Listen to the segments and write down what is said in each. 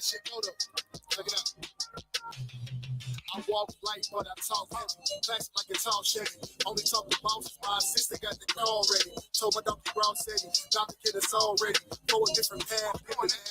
shit go though. Check it out. I walk light, but I talk heavy. Class like it's all Chevy. Only talk to bosses. My assistant got the call ready. Told my doctor Brown steady. Doctor kid it's all ready. Go a different path.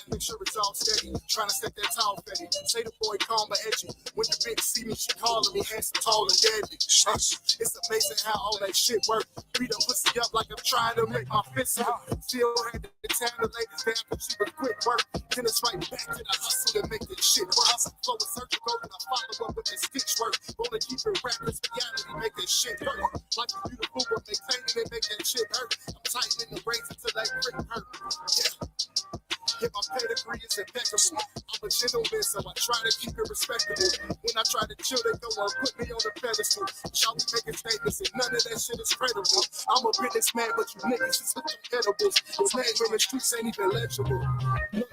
Make sure it's all steady. Trying to set that tall fetty. Say the boy calm but edgy. When the bitch see me, she calling me handsome, tall, and deadly. It's amazing how all that shit work. Beat a pussy up like I'm trying to make my fist up. Still had the time to lay this down, but she was quick work. Then it's right back to the hustle to make this shit work. Flow is surgical and I follow up with that stitch work. Wanna keep it rap, this reality, make that shit work. Like a beautiful but maintain it and make that shit hurt. I'm tightening the reins until that grip hurt. Yeah. Yeah, my pedigree is impeccable. I'm a gentleman, so I try to keep it respectable. When I try to chill, they go and put me on the pedestal. Y'all be making statements and none of that shit is credible. I'm a businessman, but you niggas is with them edibles. His name in the streets ain't even legible. Look.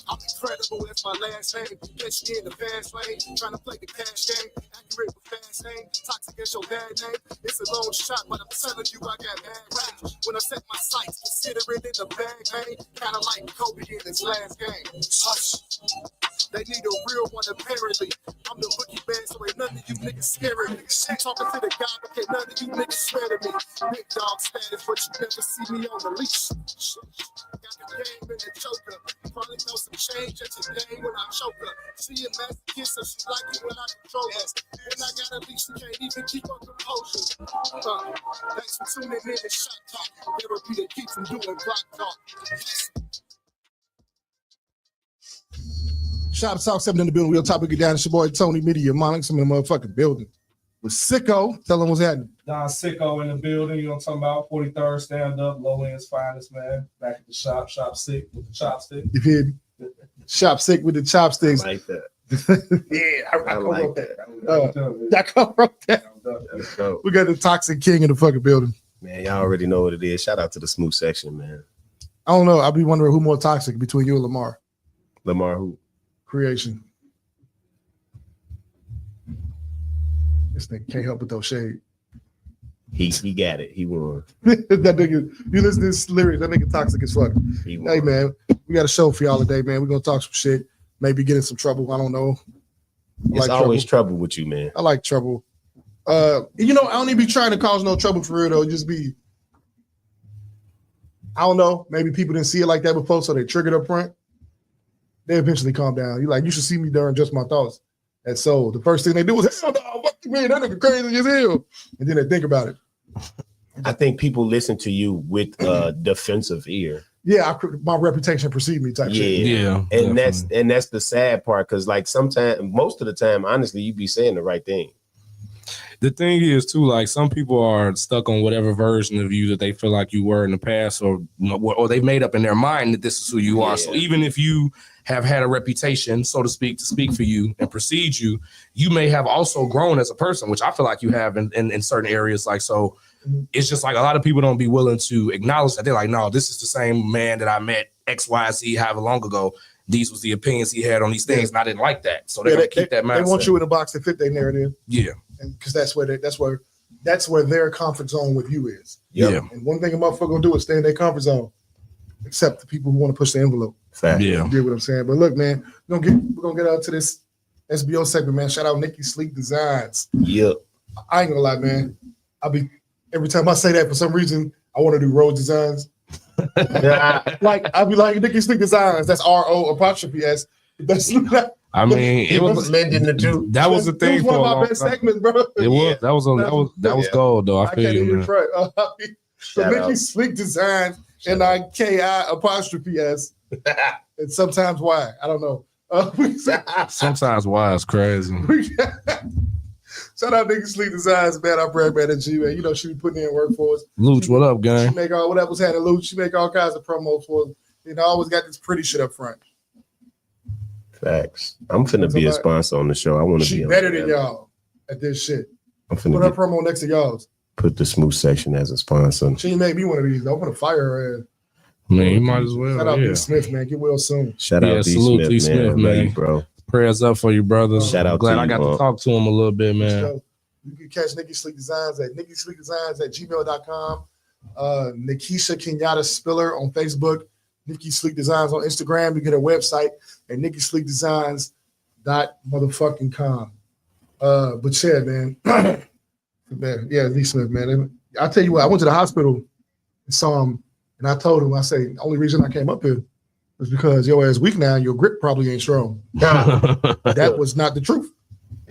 I'm incredible, that's my last name. Catch me in the fast lane, trying to play the cash game. Accurate with fast name, toxic is your bad name. It's a long shot, but I'm telling you I got bad range. When I set my sights, consider it in the bag, man. Kinda like Kobe in his last game. Hush. They need a real one apparently. I'm the rookie man, so ain't none of you niggas scaring me. I'm talking to the guy, but can't none of you niggas swear to me. Big dog status, but you never see me on the leash. Got the game in the choker. You probably know some change at your game when I choke her. She a master kisser, she like it when I control her. When I got a leash, she can't even keep her composure. Thanks for tuning in to Shoptalk. Therapy that keeps them doing block talk. Shoptalk 7 in the building. Real topic it down. It's your boy Tony Media MONIX. I'm in the motherfucking building. With Sicko. Tell them what's happening. Don Sicko in the building. You know what I'm talking about? 43rd stand up, low end's finest, man. Back at the shop sick with the chopstick. You feel me? Shop sick with the chopsticks. I like that. Yeah, I like that. I co-wrote that. We got the toxic king in the fucking building. Man, y'all already know what it is. Shout out to the smooth section, man. I don't know. I'll be wondering who more toxic between you and Lamar. Lamar who? Creation. This nigga can't help but throw shade. He got it. He won. That nigga, you listen to this lyrics, that nigga toxic as fuck. Hey man, we got a show for y'all today, man. We're gonna talk some shit, maybe get in some trouble. I don't know. It's always trouble with you, man. I like trouble. You know, I don't even be trying to cause no trouble for real though. Just be, I don't know, maybe people didn't see it like that before, so they triggered up front. They eventually calm down. You like, you should see me during Just My Thoughts. And so the first thing they do was, hell no, what you mean? That nigga crazy as hell. And then they think about it. I think people listen to you with a defensive ear. Yeah, my reputation precede me type shit. Yeah, and that's the sad part, because like sometimes, most of the time, honestly, you be saying the right thing. The thing is too, like some people are stuck on whatever version of you that they feel like you were in the past, or they've made up in their mind that this is who you are. So even if you have had a reputation, so to speak for you and precede you, you may have also grown as a person, which I feel like you have in certain areas. Like, so it's just like a lot of people don't be willing to acknowledge that. They're like, no, this is the same man that I met XYZ however long ago. These was the opinions he had on these things, and I didn't like that. So they're gonna keep that mindset. They want you in a box to fit their narrative. Yeah. And because that's where their comfort zone with you is. Yeah. And one thing a motherfucker gonna do is stay in their comfort zone, except the people who want to push the envelope. Fact. Yeah. You get what I'm saying? But look, man, we're gonna get out to this SBO segment, man. Shout out Nikki Sleek Designs. Yep. I ain't gonna lie, man. Every time I say that, for some reason, I want to do road designs. Like I'll be like Nikki Sleek Designs. That's RO''S. That's I mean, it was blending the two. That was the thing. It was one of my best segments, bro. It was. That was gold, though. I feel can't you, even front. So Nikki Sleek Designs, NIKI''S, and sometimes Y. I don't know. Sometimes Y is crazy. Shout out Nikki Sleek Designs, man. I brag about that G, man. You know she be putting in work for us. Luch, what up, gang? She make all whatever's had in Luch. She make all kinds of promos for us. You know, always got this pretty shit up front. Facts. I'm finna be a sponsor on the show. I want to be better than y'all at this shit. I'm finna put her promo next to y'all's. Put the smooth section as a sponsor. She made me one of these. I'm gonna fire her ass. Man, you might as well. Shout out D. Smith, man. Get well soon. Shout out D. Smith, man. Bro. Prayers up for you, brother. Shout out. Glad I got to talk to him a little bit, man. You can catch Nikki Sleek Designs at NikkiSleekDesigns@gmail.com. Nikisha Kenyatta Spiller on Facebook. Nikki Sleek Designs on Instagram. You get her website at nikkisleekdesigns.com. But yeah, man. Yeah, Lee Smith, man. I'll tell you what, I went to the hospital and saw him, and I told him, I say, the only reason I came up here was because your ass weak now and your grip probably ain't strong. That was not the truth.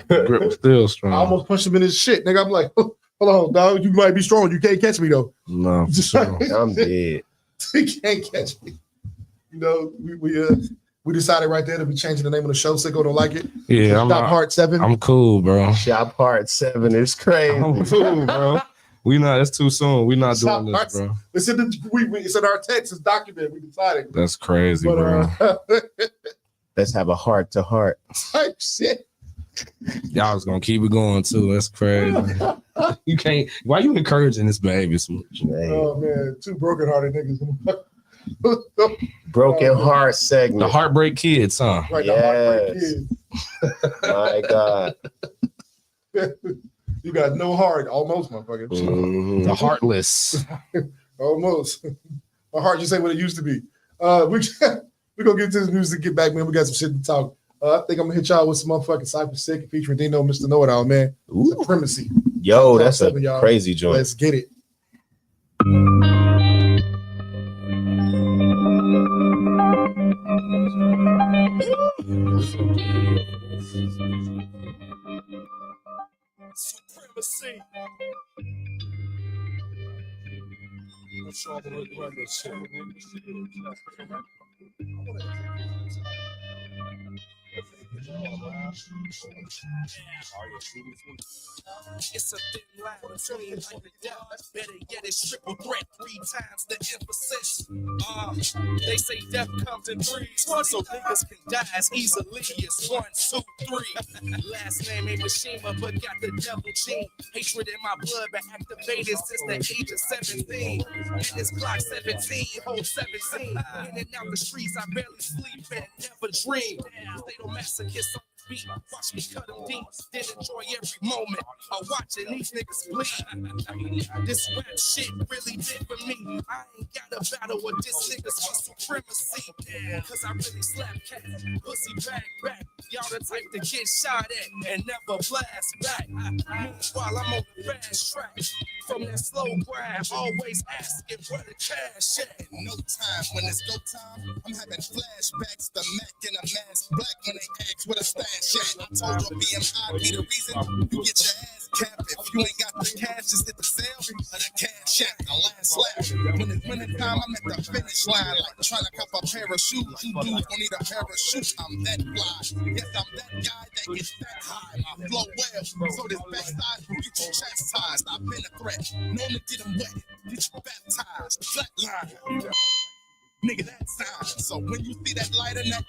Grip was still strong. I almost punched him in his shit. Nigga, I'm like, hold on, dog. You might be strong. You can't catch me, though. No, for sure. I'm dead. You can't catch me. You know, we decided right there to be changing the name of the show. Sicko don't like it. Yeah, I'm Shop Heart 7. I'm cool, bro. Shop Heart 7 is crazy. I'm cool, bro. It's too soon. We not doing this, bro. It's in our text. It's documented. We decided. That's crazy, bro. Let's have a heart to heart. Type shit. Y'all was gonna keep it going too. That's crazy. You can't. Why you encouraging this behavior so much? Oh man, two broken-hearted niggas. Broken heart segment. The Heartbreak Kids, huh? Right, yes. My God. You got no heart, almost, motherfucker. Mm-hmm. The Heartless. Almost. My heart just ain't what it used to be. We're gonna get to this music, get back, man. We got some shit to talk. I think I'm gonna hit y'all with some motherfucking Cypher Sick featuring Dino, Mr. Know-It-All, man. Supremacy. Yo, that's a 7, y'all. crazy joint. Let's get it. Supremacy. It's a thin line between life and death. Better yet, it's triple threat, 3 times the emphasis. They say death comes in 3s, so niggas can die as easily as 1, 2, 3. Last name ain't Mishima, but got the devil gene. Hatred in my blood, but activated since the age of 17. And this clock 17, whole 17. In and out the streets, I barely sleep and never dream. They don't masochist on the beat. Watch me cut them deep, then enjoy every moment of watching these niggas bleed. This rap shit really did for me. I ain't got a battle with this niggas for supremacy. Cause I really slap cats, pussy back. Y'all the type to get shot at and never blast back. Meanwhile, I'm on the fast track. From that slow grind, always asking where the cash at. No time, when it's go time, I'm having flashbacks. The Mac in a mask, black when they ask where the stash at. I told you BMI be the reason you get your ass capped. If you ain't got the cash, just hit the sale of the cash at the last lap. When it's winning time, I'm at the finish line, like trying to cop a pair of shoes. You dudes don't need a pair of shoes. I'm that fly. Yes, I'm that guy that gets that high. My flow well, so this backside will get you chastised. I've been a threat, known to get them wet, get you baptized. Flatline. Nigga, that sign. So when you see that light in the air,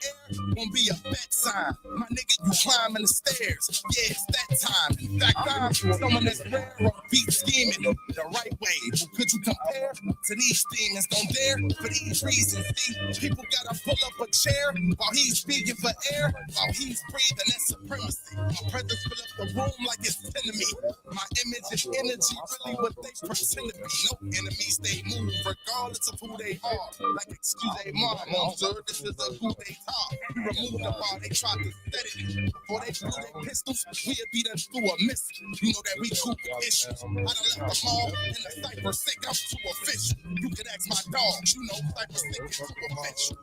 won't be a fat sign. My nigga, you climbing the stairs. Yeah, it's that time. In fact, I'm someone that's rare on beat scheming the right way. Well, could you compare to these demons? Don't dare for these reasons. See, people gotta pull up a chair while he's speaking for air, while he's breathing. That's supremacy. My presence fill up the room like it's 10 to me. My image and energy really what they pretend to be. No enemies, they move regardless of who they are. Like excuse they mom, sir, this is a who they talk. We removed the bar, they tried to set it. Before they blew their pistols, we'd be done through a miss. You know that we cool with issues. I done left the mall and the Cypher Sick, I'm too official. You can ask my dog, you know Cypher Sick is too official.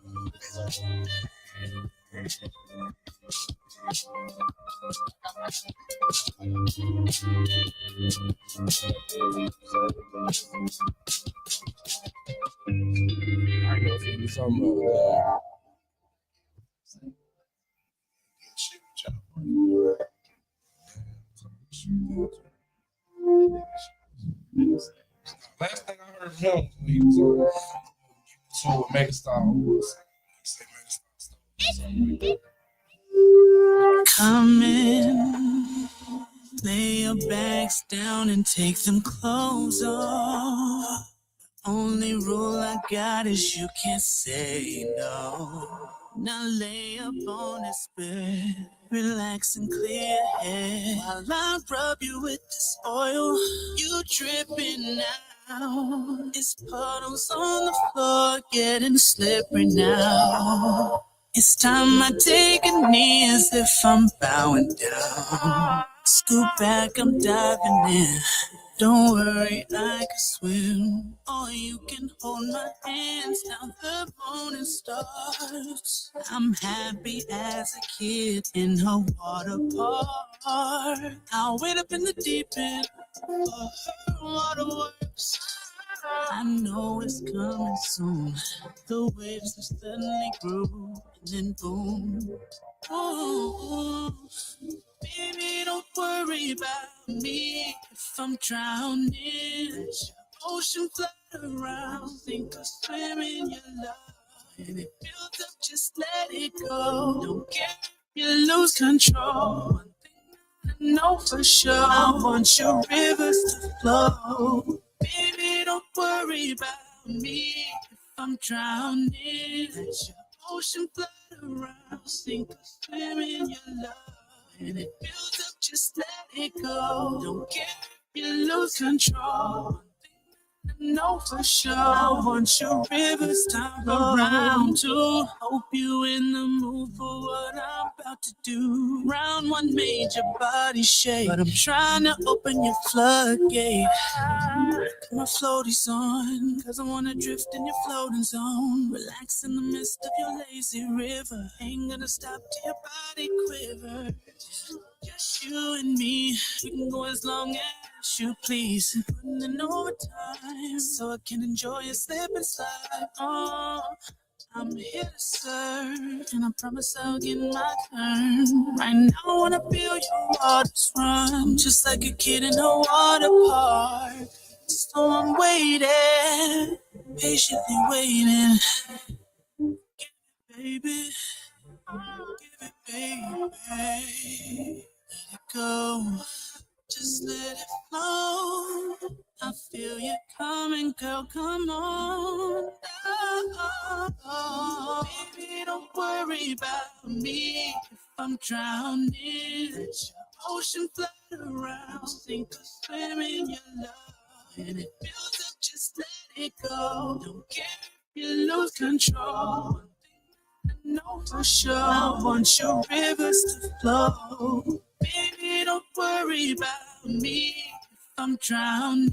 I know if you do something about last thing I heard of him, he was on with Megastar. Come in, lay your bags down and take them clothes off. Only rule I got is you can't say no. Now lay up on this bed, relax and clear head. While I rub you with this oil, you dripping now. now. It's puddles on the floor, getting slippery now. It's time I take a knee as if I'm bowing down. Scoop back, I'm diving in. Don't worry, I can swim. Or you can hold my hands down the morning stars. I'm happy as a kid in a water park. I'll wait up in the deep end for her waterworks. I know it's coming soon. The waves will suddenly grow, and then boom. Ooh, baby, don't worry about me if I'm drowning. Let your ocean flood around, think I'll swim in your love. And it builds up, just let it go. Don't care if you lose control. One thing I know for sure, I want your rivers to flow. Baby, don't worry about me if I'm drowning. Let your ocean flood around, sink or swim in your love. And it builds up, just let it go. Don't care if you lose control. I know for sure I want your rivers to around too. Hope you in the mood for what I'm about to do. Round one made your body shake, but I'm trying to open your floodgate. Put my floaties on, cause I wanna drift in your floating zone. Relax in the midst of your lazy river. Ain't gonna stop till your body quiver. Just you and me, we can go as long as you please. Putting in overtime so I can enjoy your slip inside. Oh, I'm here to serve, and I promise I'll get my turn. Right now I wanna feel your waters run, just like a kid in a water park. So I'm waiting, patiently waiting. Baby, give it, baby. Let it go. Just let it flow. I feel you coming, girl, come on. Oh, baby, don't worry about me if I'm drowning. Let your ocean flood around, sink or swim in your love. And it builds up, just let it go. Don't care if you lose control. I know for sure I want your rivers to flow. Baby, don't worry about me if I'm drowning.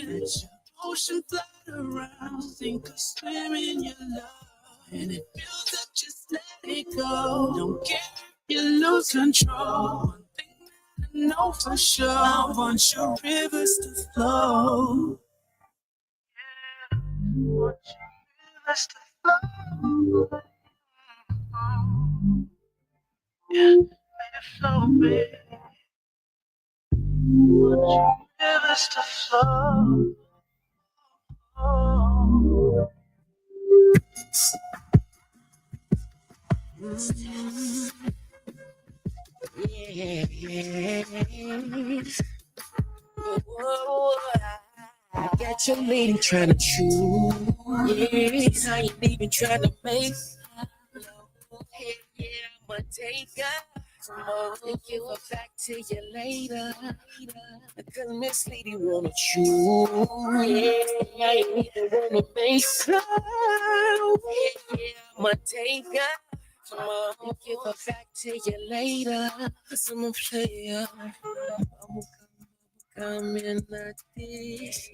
Let your ocean flood around, sink or swim in your love. And it builds up, just let it go. Don't care if you lose control. One thing I know for sure, I want your rivers to flow. Yeah, I want your rivers to flow. Yeah, let it flow, baby. Want your rivers to flow. I got your lady trying to chew. Yes, I ain't even trying to make. Hey, yeah, I'ma take her. And give her back to you later. Cause Miss Lady wanna chew. Yeah, I ain't even wanna make her. Yeah, I'ma take her. And give her back to you later. Cause I'm a player. I'm in like this,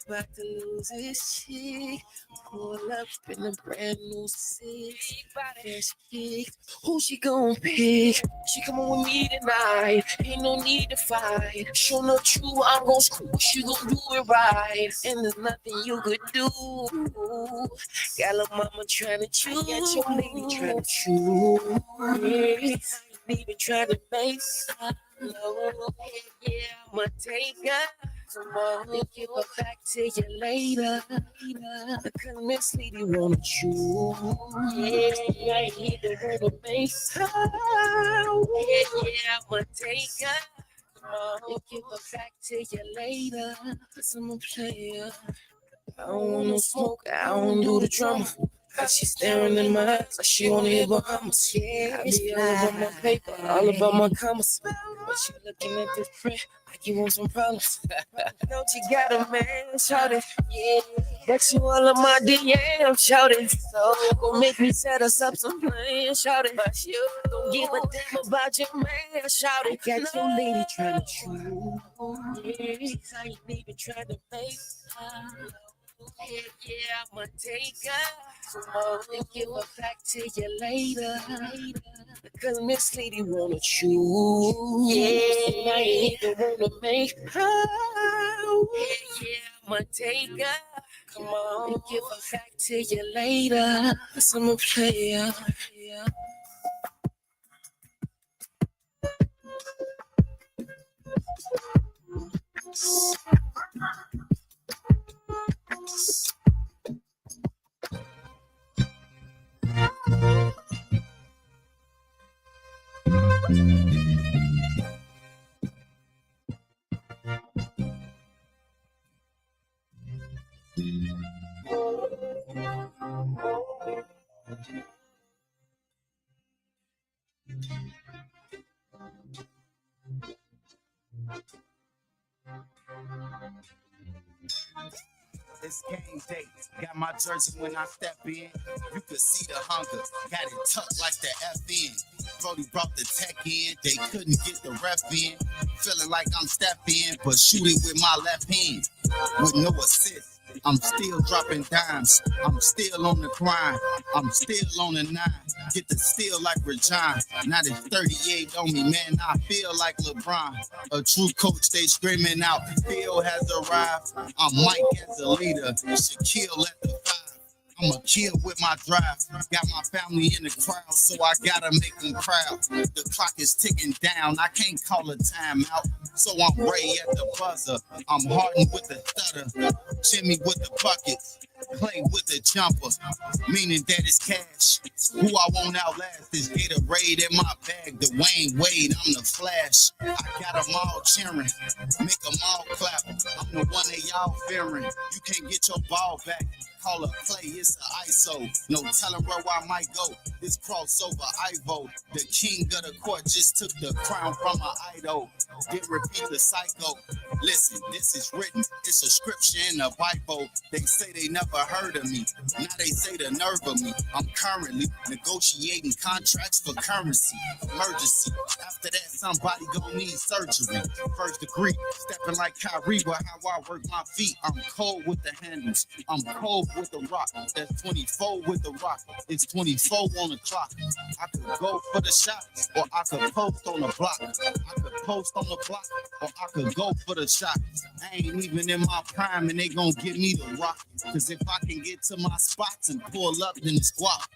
about to lose his chick. Pull up in a brand new six, fresh kick. Who she gon' pick? She coming with me tonight. Ain't no need to fight. Show no true, I'm gon' screw. She gon' do it right, and there's nothing you could do. Got a mama tryna chew. Got your lady tryna chew. Yes, I ain't even tryna make. No, yeah, I'ma take her tomorrow and give her back to you later. Cause Miss Lady wanna chew. Yeah, I ain't the wanna make her. Yeah, I'ma take her tomorrow and give her back to you later. Cause I'm a player. I don't want no smoke, I don't do the drama. She's staring in my eyes like she wanna hear Bahamas. I be all about my paper, all about my commas. But she looking at this print, I Like you want some problems? Don't you got a man, shout it? Yeah. But you all of my DM, shout it. So gon' make me set us up some plans, shout it. But you don't give a damn about your man, shout it. Got your lady trying to choose. Yeah, I ain't even trying to make time. Yeah, I'ma take her. Come on and give her back to you later. Because Miss Lady wanna choose. Yeah, and I ain't even wanna make her. Yeah, I'ma take her. Come on and give her back to you later. Cause I'm a player. Yeah. It's game day. Got my jersey when I step in. You could see the hunger. Got it tucked like the FN. Brody brought the tech in. They couldn't get the ref in. Feeling like I'm stepping, but shoot it with my left hand. With no assist. I'm still dropping dimes. I'm still on the grind. I'm still on the 9. Get the steal like Regina. Now there's 38 on me, man. I feel like LeBron. A true coach, they screaming out. Phil has arrived. I'm Mike as a leader. Shaquille at the 5. I'm a kill with my drive. Got my family in the crowd, so I gotta make them proud. The clock is ticking down. I can't call a timeout. So I'm Ray at the buzzer. I'm Harden with the stutter. Jimmy with the buckets. Clay with the jumper. Meaning that it's cash. Who I want outlast is Gatorade in my bag. Dwayne Wade, I'm the Flash. I got them all cheering. Make them all clap. I'm the one that y'all fearing. You can't get your ball back. Call a play, it's a ISO. No telling where I might go. This crossover, Ivo. The king of the court just took the crown from my idol. Didn't repeat the psycho. Listen, this is written. It's a scripture in the Bible. They say they never heard of me. Now they say the nerve of me. I'm currently negotiating contracts for currency. Emergency. After that, somebody gon' need surgery. First degree. Stepping like Kyrie, but how I work my feet. I'm cold with the handles. I'm cold with the rock. That's 24 with the rock. It's 24 on the clock. I could go for the shot, or I could post on the block. I could post on the block, or I could go for the shot. I ain't even in my prime, and they gon' give me the rock. Cause if I can get to my spots and pull up, then it's squat.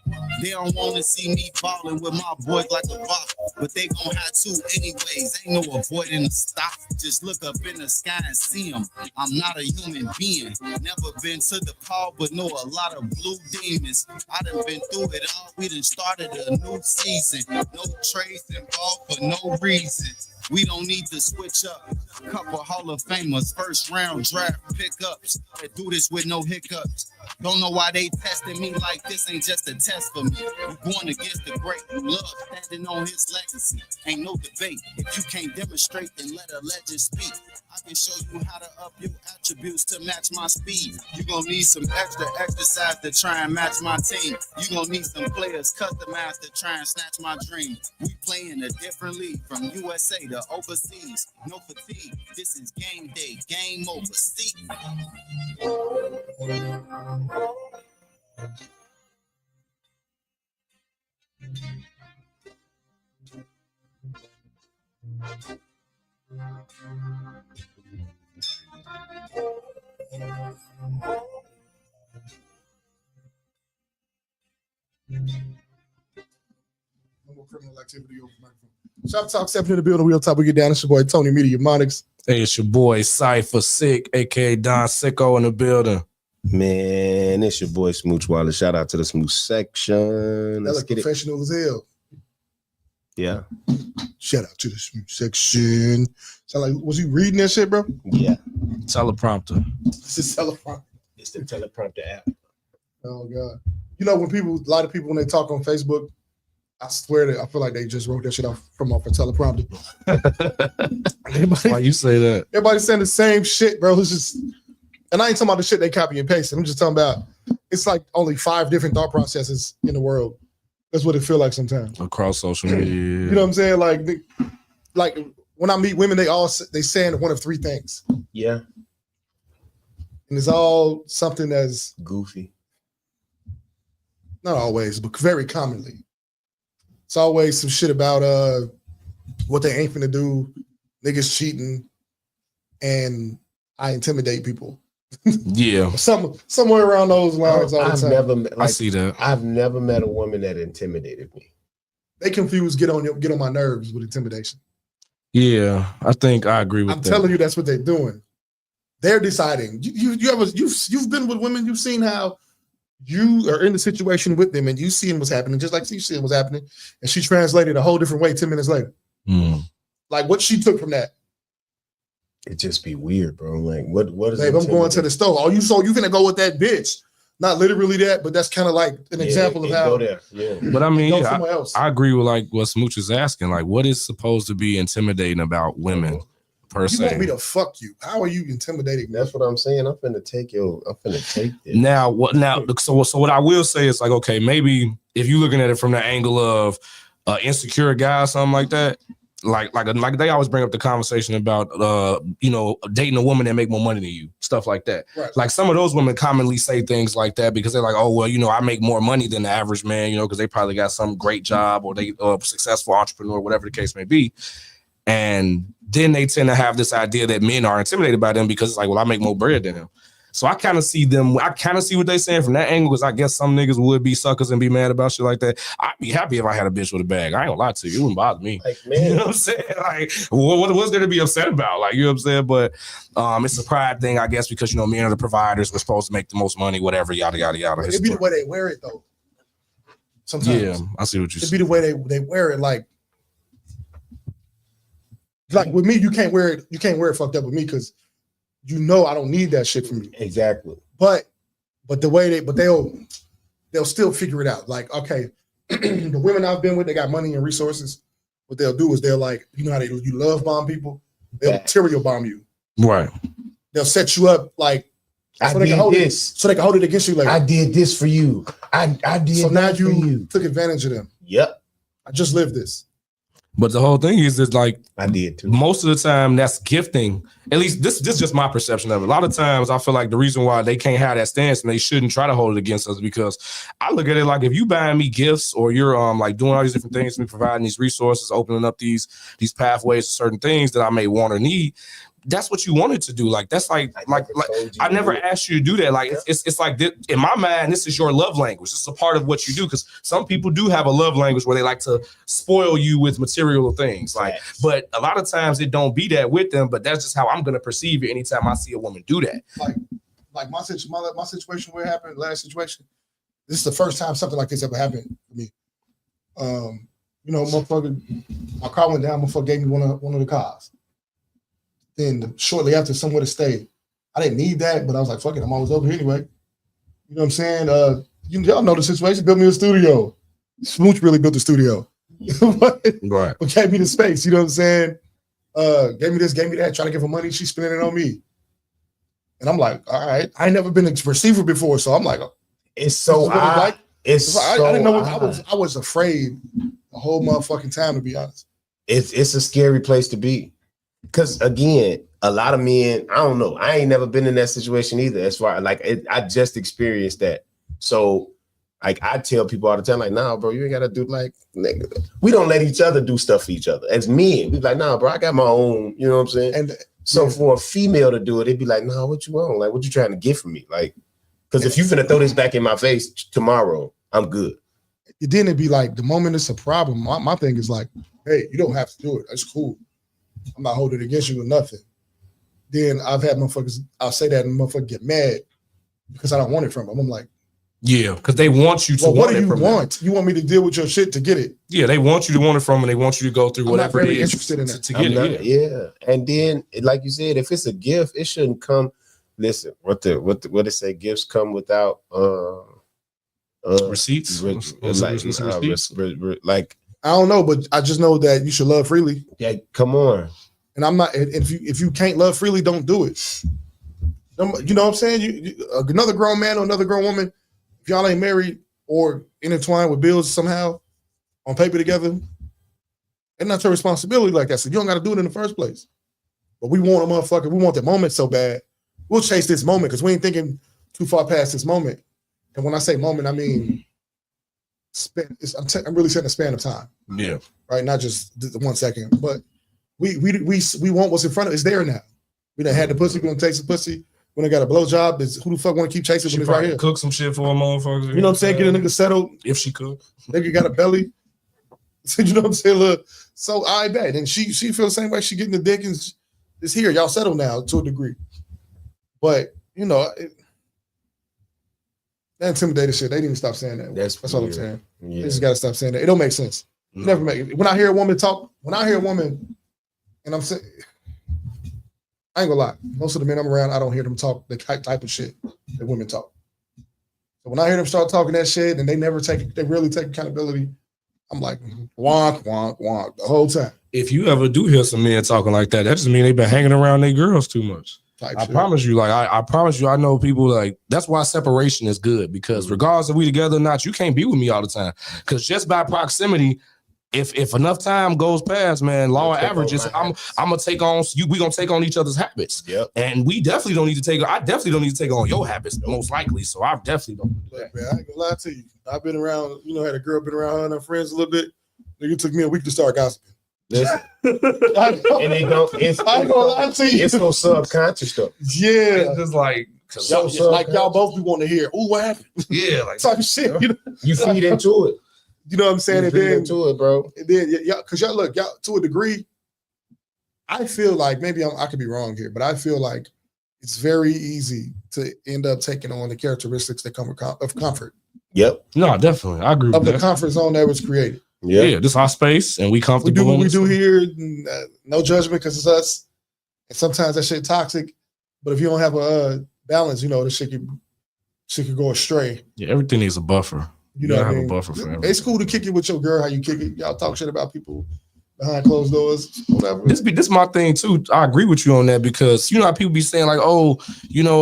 They don't wanna see me ballin' with my boys like a bop, but they gon' have to anyways. Ain't no avoiding the stop. Just look up in the sky and see them. I'm not a human being. Never been to the Paul, but know a lot of blue demons. I done been through it all. We done started a new season. No trades involved for no reason. We don't need to switch up. Couple Hall of Famers, first round draft pickups that do this with no hiccups. Don't know why they testing me like this ain't just a test for me. We're going against the great who love standing on his legacy. Ain't no debate. If you can't demonstrate, then let a legend speak. I can show you how to up your attributes to match my speed. You gonna need some extra exercise to try and match my team. You gonna need some players customized to try and snatch my dream. We playing a different league from USA to overseas. No fatigue. This is game day. Game over. See. No more criminal activity over microphone. Shoptalk 7 in the building. We'll talk. We get down. It's your boy Tony Media MONIX. Hey, it's your boy Cypher Sick, aka Don Sicko in the building. Man, it's your boy Smooch Wallace. Shout out to the Smooch section. That's Let's like get it. professional as hell. Yeah. Shout out to the Smooch section. Sound like, was he reading that shit, bro? Yeah. Teleprompter. This is telephone. It's the teleprompter app. Oh God. You know when a lot of people when they talk on Facebook, I swear that I feel like they just wrote that shit off a teleprompter. Why you say that? Everybody's saying the same shit, bro. It's just, and I ain't talking about the shit they copy and paste. I'm just talking about it's like only 5 different thought processes in the world. That's what it feel like sometimes. Across social media. You know what I'm saying? Like when I meet women, they saying one of 3 things. Yeah. And it's all something that's Goofy. not always, but very commonly. It's always some shit about what they ain't finna do, niggas cheating, and I intimidate people. Yeah. Somewhere around those lines all the I've time. never met, I see that. I've never met a woman that intimidated me. They confuse get on my nerves with intimidation. Yeah, I think I agree with I'm that. telling you, that's what they're doing. They're deciding. You've been with women. You've seen how you are in the situation with them, and you seen what's happening, just like you seen what's happening, and she translated a whole different way 10 minutes later. Like what she took from that. It just be weird, bro. Like what is? Babe, I'm going to the store. Oh, you finna go with that bitch? Not literally that, but that's kind of like an example of how. Go there. Yeah. But I mean, somewhere else. I agree with like what Smooch is asking. Like, what is supposed to be intimidating about women per se? You want me to fuck you? How are you intimidating me? That's what I'm saying. I'm finna take this. Now, so what I will say is like, okay, maybe if you're looking at it from the angle of insecure guy or something like that, like they always bring up the conversation about dating a woman that make more money than you, stuff like that. Right. Like some of those women commonly say things like that because they're like, oh well, I make more money than the average man, because they probably got some great job or they successful entrepreneur, whatever the case may be. And then they tend to have this idea that men are intimidated by them because it's like, well, I make more bread than them. So I kind of see what they're saying from that angle, because I guess some niggas would be suckers and be mad about shit like that. I'd be happy if I had a bitch with a bag. I ain't gonna lie to you. It wouldn't bother me. Like, man. You know what I'm saying? Like, what was there to be upset about? Like, you know what I'm saying? But it's a pride thing, I guess, because, men are the providers. We're supposed to make the most money, whatever, yada, yada, yada. It'd be the way they wear it, though. Sometimes. Yeah, I see what you're saying. It'd be the way they wear it, like with me, you can't wear it fucked up with me because I don't need that shit from you. Exactly. But they'll still figure it out. Like, okay, the women I've been with, they got money and resources. What they'll do is they'll like, how you love bomb people? They'll material bomb you. Right. They'll set you up like so they can hold it against you. Like, I did this for you. I did. So now for you took advantage of them. Yep. I just lived this. But the whole thing is like, I did too. Most of the time, that's gifting. At least this is just my perception of it. A lot of times, I feel like the reason why they can't have that stance and they shouldn't try to hold it against us, because I look at it like if you buying me gifts or you're like doing all these different things to me, providing these resources, opening up these pathways to certain things that I may want or need. That's what you wanted to do. Like that's like I never asked you to do that. Like it's like this, in my mind, this is your love language. It's a part of what you do, because some people do have a love language where they like to spoil you with material things. Like, but a lot of times it don't be that with them. But that's just how I'm gonna perceive it anytime I see a woman do that. Like my situation where it happened, last situation. This is the first time something like this ever happened to me. Motherfucker, my car went down. Motherfucker gave me one of the cars. Then shortly after, somewhere to stay. I didn't need that, but I was like, fuck it, I'm always over here anyway. You know what I'm saying? Y'all know the situation. Built me a studio. Smooch really built the studio. Right. But gave me the space, you know what I'm saying? Gave me this, gave me that, trying to give her money. She's spending it on me. And I'm like, all right. I ain't never been a receiver before, so I'm like, it's so odd. I didn't know I was afraid the whole motherfucking time, to be honest. It's a scary place to be. Because again, a lot of men, I don't know. I ain't never been in that situation either. As far I just experienced that. So like I tell people all the time, like, nah, bro, you ain't gotta do nigga. We don't let each other do stuff for each other. As men, we like, nah, bro, I got my own, you know what I'm saying? And so for a female to do it, it'd be like, nah, what you want? Like, what you trying to get from me? Like, because if you finna throw this back in my face tomorrow, I'm good. Then it'd be like the moment it's a problem, my thing is like, hey, you don't have to do it. That's cool. I'm not holding it against you or nothing. Then I've had motherfuckers, I'll say that and motherfucker get mad because I don't want it from them. I'm like, yeah, because they want you to want what do it you from want? them. You want me to deal with your shit to get it? Yeah, they want you to want it from them, and they want you to go through whatever it is. Interested in that. To get it. Yeah. And then, like you said, if it's a gift, it shouldn't come. Listen, what it say? Gifts come without Receipts? Like I don't know, but I just know that you should love freely. yeah, come on. And I'm not. If you can't love freely, don't do it. You know what I'm saying? Another grown man or another grown woman, if y'all ain't married or intertwined with bills somehow on paper together, it's not your responsibility like that. So you don't got to do it in the first place. But we want a motherfucker. We want the moment so bad. We'll chase this moment because we ain't thinking too far past this moment. And when I say moment, I mean I'm really saying a span of time. Yeah. Right. Not just the 1 second, but we want what's in front of us. It's there now. We done had the pussy. We done taste the pussy. When I got a blowjob, who the fuck want to keep chasing when it's right here? Cook some shit for a motherfucker. You know what I'm saying? Get a nigga settled. If she could. Nigga got a belly. You know what I'm saying? Look, so I bet. And she feels the same way. She getting the dick and it's here. Y'all settle now to a degree. But, you know, that intimidated shit. They didn't even stop saying that. That's all I'm saying. Yeah. They just got to stop saying that. It don't make sense. No. Never make it. When I hear a woman talk, and I'm saying, I ain't gonna lie. Most of the men I'm around, I don't hear them talk the type of shit that women talk. So when I hear them start talking that shit and they really take accountability, I'm like, wonk, wonk, wonk the whole time. If you ever do hear some men talking like that just means they've been hanging around their girls too much. I promise you, I promise you, I know people like that's why separation is good because regardless if we together or not, you can't be with me all the time. Because just by proximity, if enough time goes past, man, law and averages, I'm gonna take on you. We gonna take on each other's habits. Yep. And we definitely don't need to take. I definitely don't need to take on your habits, most likely. So I definitely don't do that. Man, I ain't gonna lie to you. I've been around. Had a girl been around her and her friends a little bit. It took me a week to start gossiping. Listen. And they don't. I ain't gonna lie to you. It's no subconscious stuff. Yeah, it's just like. Y'all both be wanting to hear. Ooh, what happened? Yeah, like type of shit. You feed into it. You know what I'm saying? You feed into it, bro. And then because y'all look, y'all to a degree. I feel like maybe I could be wrong here, but I feel like it's very easy to end up taking on the characteristics that come of comfort. Yep. No, definitely, I agree. Of the comfort zone that was created. Yeah, this is our space, and we comfortable. We do here. No judgment because it's us. And sometimes that shit toxic, but if you don't have a balance, the shit could go astray. Yeah, everything needs a buffer. You know what I mean? Have a buffer for everything. It's cool to kick it with your girl. How you kick it? Y'all talk shit about people behind closed doors, whatever. This my thing too. I agree with you on that because how people be saying like, oh,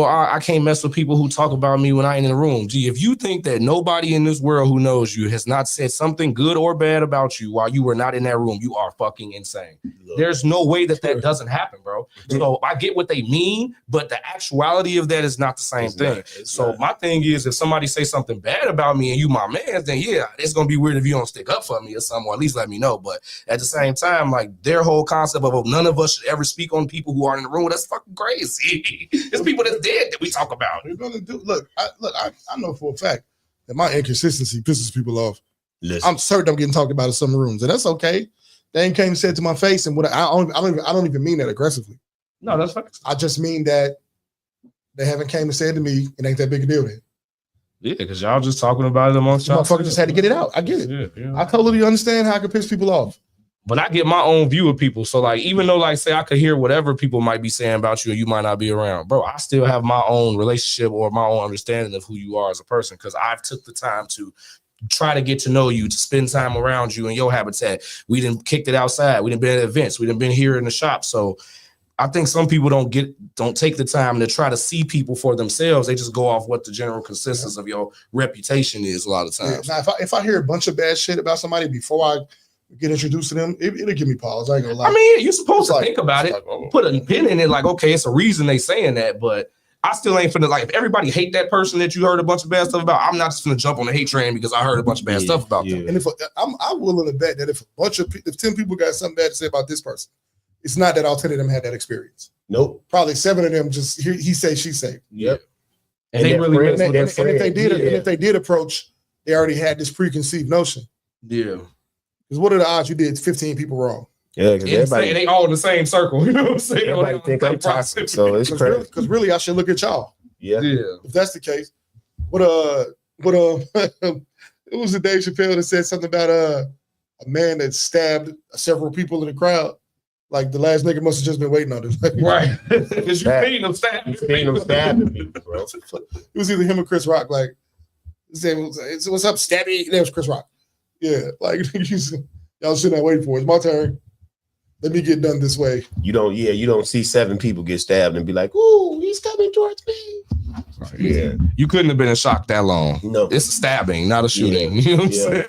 I can't mess with people who talk about me when I ain't in the room. Gee, if you think that nobody in this world who knows you has not said something good or bad about you while you were not in that room, you are fucking insane. There's no way that doesn't happen, bro. So I get what they mean, but the actuality of that is not the same thing. So my thing is, if somebody say something bad about me and you my man, then yeah, it's gonna be weird if you don't stick up for me or something, or at least let me know. But at the same time, like their whole concept of none of us should ever speak on people who aren't in the room, that's fucking crazy. It's people that's dead that we talk about. We're gonna do. Look, I know for a fact that my inconsistency pisses people off. Listen. I'm certain I'm getting talked about in some rooms, and that's okay. They ain't came and said to my face, and I don't even mean that aggressively. No, that's fine. I just mean that they haven't came and said to me, it ain't that big a deal then. Yeah, because y'all just talking about it amongst y'all. Motherfucker just had to get it out. I get it. Yeah. I totally understand how I can piss people off. But I get my own view of people. So like, even though like say I could hear whatever people might be saying about you and you might not be around, bro, I still have my own relationship or my own understanding of who you are as a person. Because I've took the time to try to get to know you, to spend time around you in your habitat. We done kicked it outside. We done been at events. We done been here in the shop. So I think some people don't take the time to try to see people for themselves. They just go off what the general consensus of your reputation is a lot of times. Yeah. Now, if I hear a bunch of bad shit about somebody before I get introduced to them, it'll give me pause. I ain't gonna lie. I mean, you're supposed to think about it, put a pin in it, like, okay, it's a reason they saying that, but I still ain't finna, like, if everybody hate that person that you heard a bunch of bad stuff about, I'm not just finna jump on the hate train because I heard a bunch of bad stuff about them. And if I'm willing to bet that if 10 people got something bad to say about this person, it's not that all 10 of them had that experience. Nope. Probably 7 of them just he say, she say. Yep. And if they did approach, they already had this preconceived notion. Yeah. Because what are the odds you did 15 people wrong? Yeah, because they all in the same circle. You know what I'm saying? Everybody think I'm toxic, so it's crazy. Because really, I should look at y'all. Yeah. If that's the case, what it was the Dave Chappelle that said something about a man that stabbed several people in the crowd. Like the last nigga must have just been waiting on this. Right. Because you feeding them stabbing. You feeding them stabbing people, bro. It was either him or Chris Rock. Like Say, what's up, Stabby? That was Chris Rock. Yeah, like y'all sitting there waiting for it. It's my turn. Let me get done this way. You don't see 7 people get stabbed and be like, ooh, he's coming towards me. Right. Yeah. You couldn't have been in shock that long. No. It's a stabbing, not a shooting. You know what I'm saying?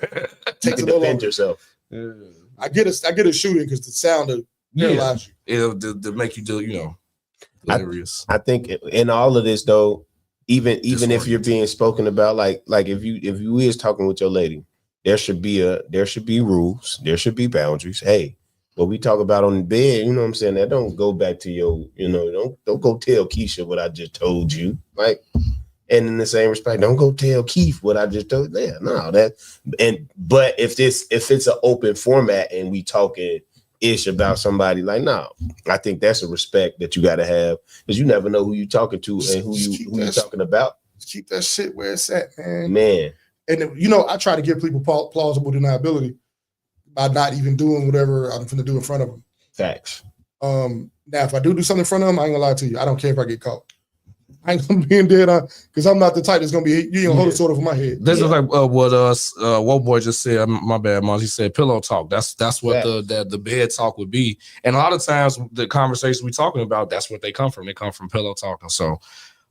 You can defend yourself. Yeah. I get a shooting because the sound of paralyze you. It'll to make you do, hilarious. I think in all of this though, even if you're being spoken about, like if you is talking with your lady, there should be rules, there should be boundaries. Hey, what we talk about on the bed, you know what I'm saying? That don't go back to your, don't go tell Keisha what I just told you. Like, and in the same respect, don't go tell Keith what I just told. Yeah, no, but if it's an open format and we talking ish about somebody, like, no, I think that's a respect that you gotta have, because you never know who you talking to and who you talking about. Just keep that shit where it's at, man. Man. And I try to give people plausible deniability by not even doing whatever I'm finna do in front of them. Facts. Now, if I do something in front of them, I ain't gonna lie to you. I don't care if I get caught. I ain't gonna be in dead on because I'm not the type that's gonna be. You ain't gonna hold a sword over my head. This is like what Woe Boy just said. My bad, Mons. He said pillow talk. That's what the bed talk would be. And a lot of times the conversations we talking about, that's what they come from. They come from pillow talking. So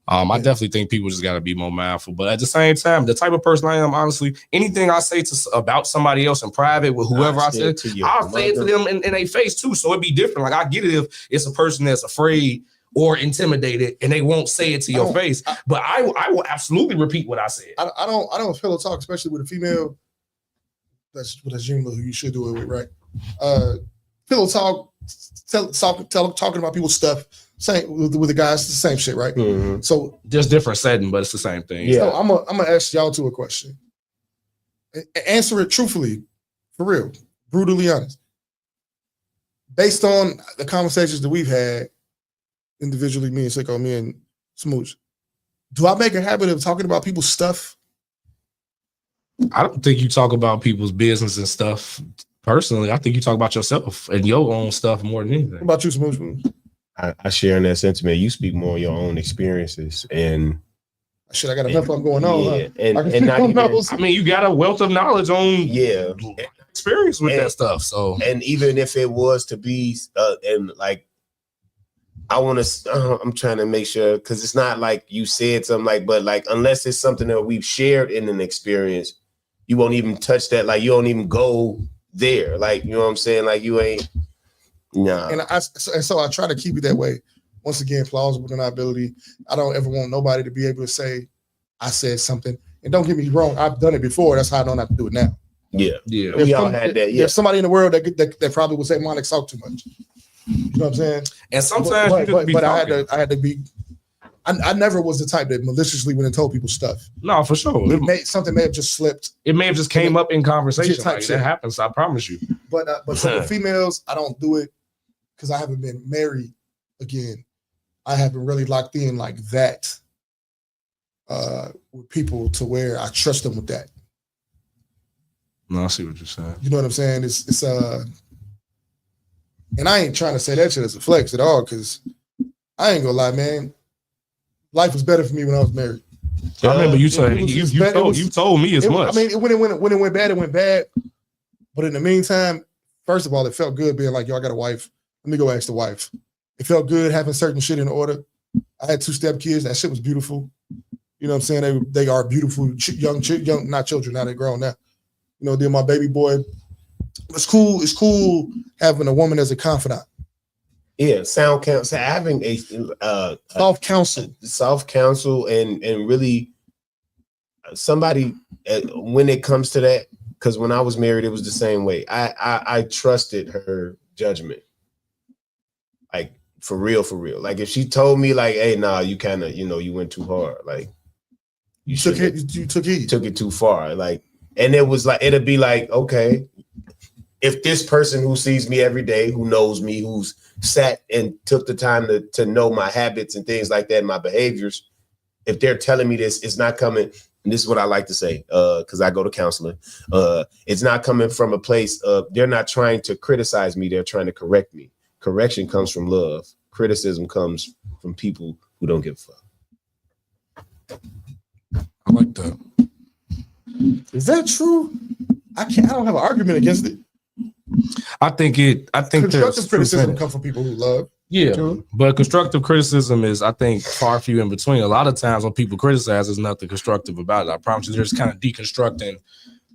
I definitely think people just got to be more mindful. But at the same time, the type of person I am, honestly, anything I say about somebody else in private with whoever I say, I'll say it to them in their face too. So it'd be different. Like, I get it if it's a person that's afraid or intimidated and they won't say it to your face. But I will absolutely repeat what I said. I don't pillow talk, especially with a female. That's Jimmy who you should do it with, right? Pillow talk, talking about people's stuff. Same with the guys, the same shit, right? Mm-hmm. So just different setting, but it's the same thing. Yeah. So I'm gonna ask y'all two a question. Answer it truthfully, for real, brutally honest. Based on the conversations that we've had individually, me and Sicko, me and Smooch, do I make a habit of talking about people's stuff? I don't think you talk about people's business and stuff personally. I think you talk about yourself and your own stuff more than anything. What about you, Smooch? I share in that sentiment. You speak more of your own experiences, and shit, I got enough going on. Yeah, huh? and not even, I mean, you got a wealth of knowledge on experience with that stuff. So, and even if it was to be, and like, I'm trying to make sure, because it's not like you said something but unless it's something that we've shared in an experience, you won't even touch that. Like, you don't even go there. Like, you know what I'm saying? Like, you ain't. No. And so I try to keep it that way. Once again, plausible deniability. I don't ever want nobody to be able to say I said something. And don't get me wrong, I've done it before. That's how I don't have to do it now. Yeah. We all had that. Yeah. There's somebody in the world that probably would say MONIX talk too much. You know what I'm saying? And sometimes but I had to be. I never was the type that maliciously went and told people stuff. No, for sure. Something may have just slipped. It may have just came up in conversation. Like, that happens. I promise you. But for the females, I don't do it because I haven't been married again. I haven't really locked in like that with people to where I trust them with that. No, I see what you're saying. You know what I'm saying? It's and I ain't trying to say that shit as a flex at all, because I ain't gonna lie, man. Life was better for me when I was married. I remember you saying you told me as much. I mean, when it went bad, it went bad. But in the meantime, first of all, it felt good being like, yo, I got a wife. Let me go ask the wife. It felt good having certain shit in order. I had 2 stepkids. That shit was beautiful. You know what I'm saying? They are beautiful young, not children. Now they're grown now. You know, then my baby boy. It's cool. It's cool having a woman as a confidant. Yeah, sound counsel, having a soft counsel, and really somebody when it comes to that. Because when I was married, it was the same way. I trusted her judgment, like for real. Like if she told me like, "Hey, nah, you kind of, you went too hard. Like you took it too far." Like, and it was like it'd be like, okay, if this person who sees me every day, who knows me, who's sat and took the time to know my habits and things like that, my behaviors, if they're telling me this, it's not coming. And this is what I like to say, because I go to counseling. It's not coming from a place of, they're not trying to criticize me. They're trying to correct me. Correction comes from love. Criticism comes from people who don't give a fuck. I like that. Is that true? I don't have an argument against it. I think constructive criticism comes from people who love. Yeah, but constructive criticism is, I think, far few in between. A lot of times when people criticize, there's nothing constructive about it. I promise you, they're just kind of deconstructing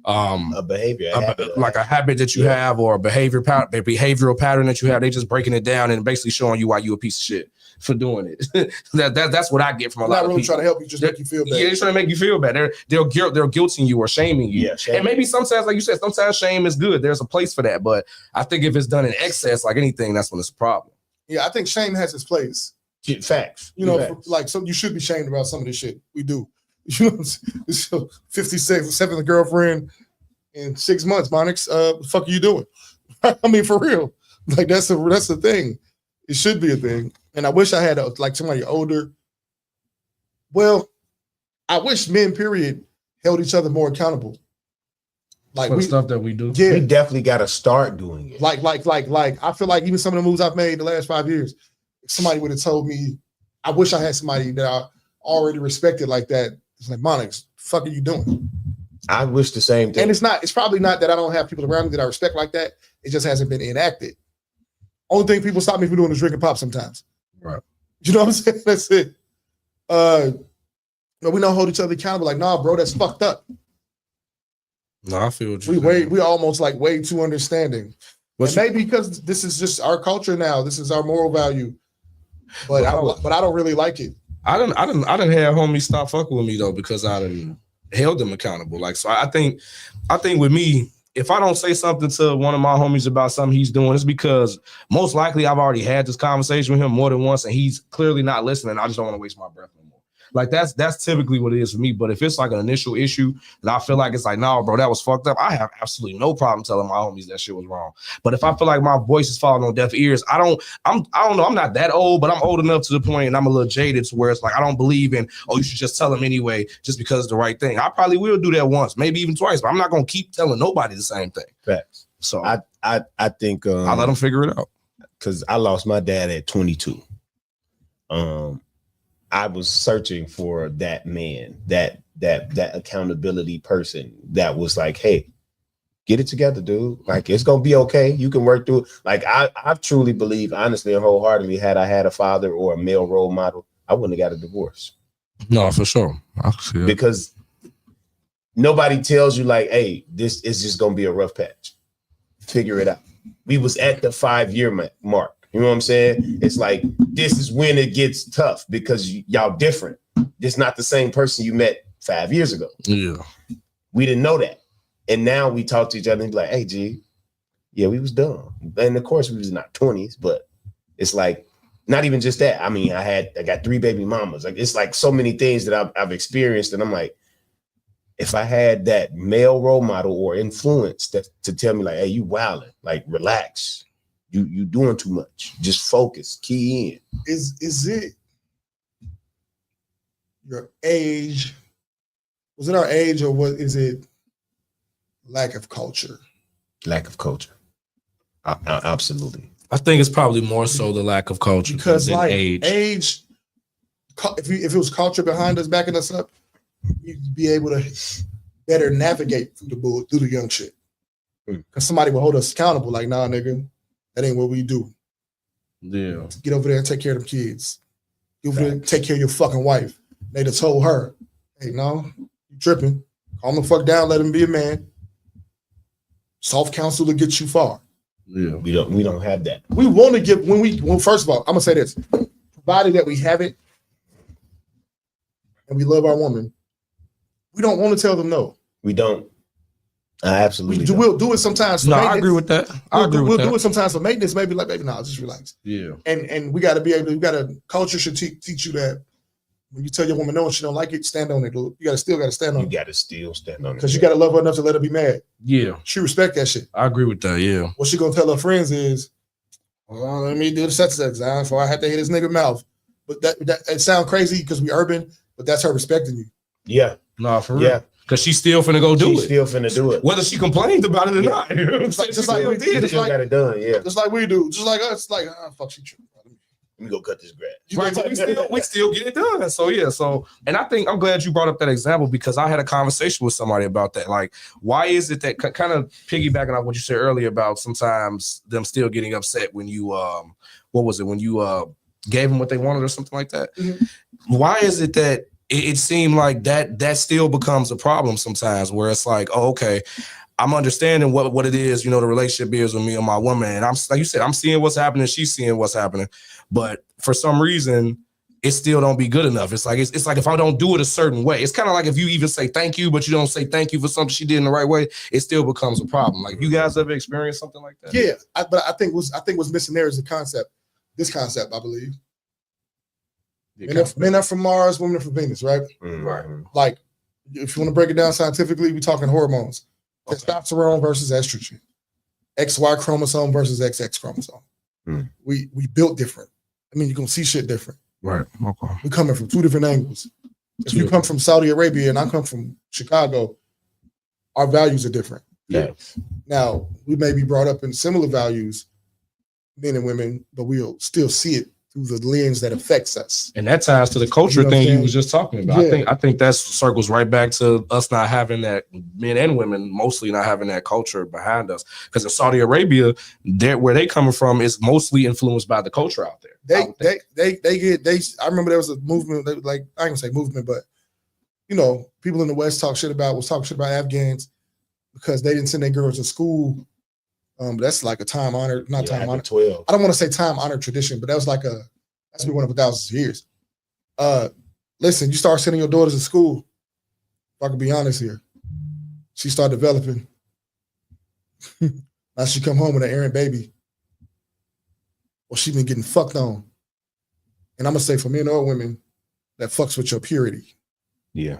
a behavior, like a habit that you have, or a behavioral pattern that you have. They just breaking it down and basically showing you why you a piece of shit for doing it. that's what I get from a lot of people. Trying to help you, just make you feel bad. Yeah, they're trying to make you feel bad. They're guilting you or shaming you. Yeah, and maybe sometimes, like you said, sometimes shame is good. There's a place for that, but I think if it's done in excess, like anything, that's when it's a problem. Yeah, I think shame has its place. Facts. You know, like, so you should be shamed about some of this shit we do. You know, 57th girlfriend in 6 months, MONIX. The fuck are you doing? I mean, for real. Like, that's the thing. It should be a thing. And I wish I had like somebody older. Well, I wish men, period, held each other more accountable. Like for the stuff that we do. Yeah. We definitely got to start doing it. Like, I feel like even some of the moves I've made the last 5 years, if somebody would have told me, I wish I had somebody that I already respected like that. It's like, MONIX, the fuck are you doing? I wish the same thing. And it's probably not that I don't have people around me that I respect like that. It just hasn't been enacted. Only thing people stop me from doing is drinking pop sometimes. Right. You know what I'm saying? That's it. But we don't hold each other accountable. Like, nah, bro, that's fucked up. No, I feel what you're saying. We almost like way too understanding. But maybe because this is just our culture now. This is our moral value. But I don't really like it. I didn't have homies stop fucking with me though, because I didn't held them accountable. Like, so I think with me, if I don't say something to one of my homies about something he's doing, it's because most likely I've already had this conversation with him more than once, and he's clearly not listening. I just don't want to waste my breath no more. Like, that's typically what it is for me. But if it's like an initial issue and I feel like it's like, nah, bro, that was fucked up, I have absolutely no problem telling my homies that shit was wrong. But if I feel like my voice is falling on deaf ears, I don't know, I'm not that old, but I'm old enough to the point, and I'm a little jaded to where it's like I don't believe in, oh, you should just tell them anyway, just because it's the right thing. I probably will do that once, maybe even twice, but I'm not gonna keep telling nobody the same thing. Facts. So I think I'll let them figure it out. Because I lost my dad at 22. I was searching for that man, that accountability person that was like, hey, get it together, dude. Like, it's gonna be okay. You can work through it. Like, I truly believe, honestly and wholeheartedly, had I had a father or a male role model, I wouldn't have got a divorce. No, for sure. Because nobody tells you like, hey, this is just gonna be a rough patch. Figure it out. We was at the 5-year mark. You know what I'm saying? It's like, this is when it gets tough because y'all different. This not the same person you met 5 years ago. Yeah. We didn't know that. And now we talk to each other and be like, hey, G, yeah, we was dumb. And of course we was in our 20s, but it's like, not even just that. I mean, I got 3 baby mamas. Like, it's like so many things that I've experienced. And I'm like, if I had that male role model or influence to tell me like, hey, you wildin', like, relax. You doing too much. Just focus. Key in. Is it your age? Was it our age, or what is it? Lack of culture. Lack of culture. Absolutely. I think it's probably more so the lack of culture because than like age. If it was culture behind us backing us up, you'd be able to better navigate through the young shit. Because somebody will hold us accountable. Like, nah, nigga. That ain't what we do. Yeah. Get over there and take care of them kids. Get over there and take care of your fucking wife. They'd have told her, hey, no, you tripping. Calm the fuck down, let him be a man. Soft counsel to get you far. Yeah. We don't have that. We want to give first of all, I'm gonna say this. Provided that we have it and we love our woman, we don't want to tell them no. We don't. Absolutely. We'll do it sometimes. No, I agree with that. We'll do it sometimes for maintenance. Maybe like, baby, no, just relax. Yeah. And we got to be able to. Culture should teach you that when you tell your woman no and she don't like it, stand on it. You got to stand on it. You got to still stand on it because you got to love her enough to let her be mad. Yeah. She respect that shit. I agree with that. Yeah. What she gonna tell her friends is, well, let me do the sex exam before I have to hit his nigga mouth. But that it sound crazy because we urban, but that's her respecting you. Yeah. No, for real. Yeah. Because she's still finna go do it. She's still finna do it. Whether she complains about it or not. Just like we did. Just got it done, yeah. Just like we do. Just like us. Like, fuck, she tripping. Let me go cut this grass. Right, but we still get it done. So yeah, and I think I'm glad you brought up that example because I had a conversation with somebody about that. Like, why is it that kind of piggybacking on what you said earlier about sometimes them still getting upset when you what was it when you gave them what they wanted or something like that? Mm-hmm. Why is it that it seemed like that still becomes a problem sometimes where it's like, oh, okay, I'm understanding what it is, the relationship is with me and my woman. And I'm like you said, I'm seeing what's happening, she's seeing what's happening. But for some reason, it still don't be good enough. It's like if I don't do it a certain way, it's kind of like if you even say thank you, but you don't say thank you for something she did in the right way, it still becomes a problem. Like, you guys ever experienced something like that? Yeah, but I think what's missing there is the concept. This concept, I believe. Men are from Mars, women are from Venus, right? Right. Like, if you want to break it down scientifically, we're talking hormones. Okay. Testosterone versus estrogen. XY chromosome versus XX chromosome. We built different. I mean, you're going to see shit different. Right. Okay. We're coming from two different angles. If you come from Saudi Arabia and I come from Chicago, our values are different. Yeah. Now, we may be brought up in similar values, men and women, but we'll still see it through the lens that affects us. And that ties to the culture thing you was just talking about. Yeah. I think that circles right back to us not having that, men and women mostly not having that culture behind us. Because in Saudi Arabia, where they coming from is mostly influenced by the culture out there. I remember there was a movement, I ain't gonna say movement, but people in the West was talking shit about Afghans because they didn't send their girls to school. That's like a time honored, not time honored. 12. I don't want to say time honored tradition, but that was that's been one of thousands of years. Listen, you start sending your daughters to school. If I can be honest here, she started developing. Now she come home with an errant baby. Well, she been getting fucked on. And I'm gonna say for men or women, that fucks with your purity. Yeah.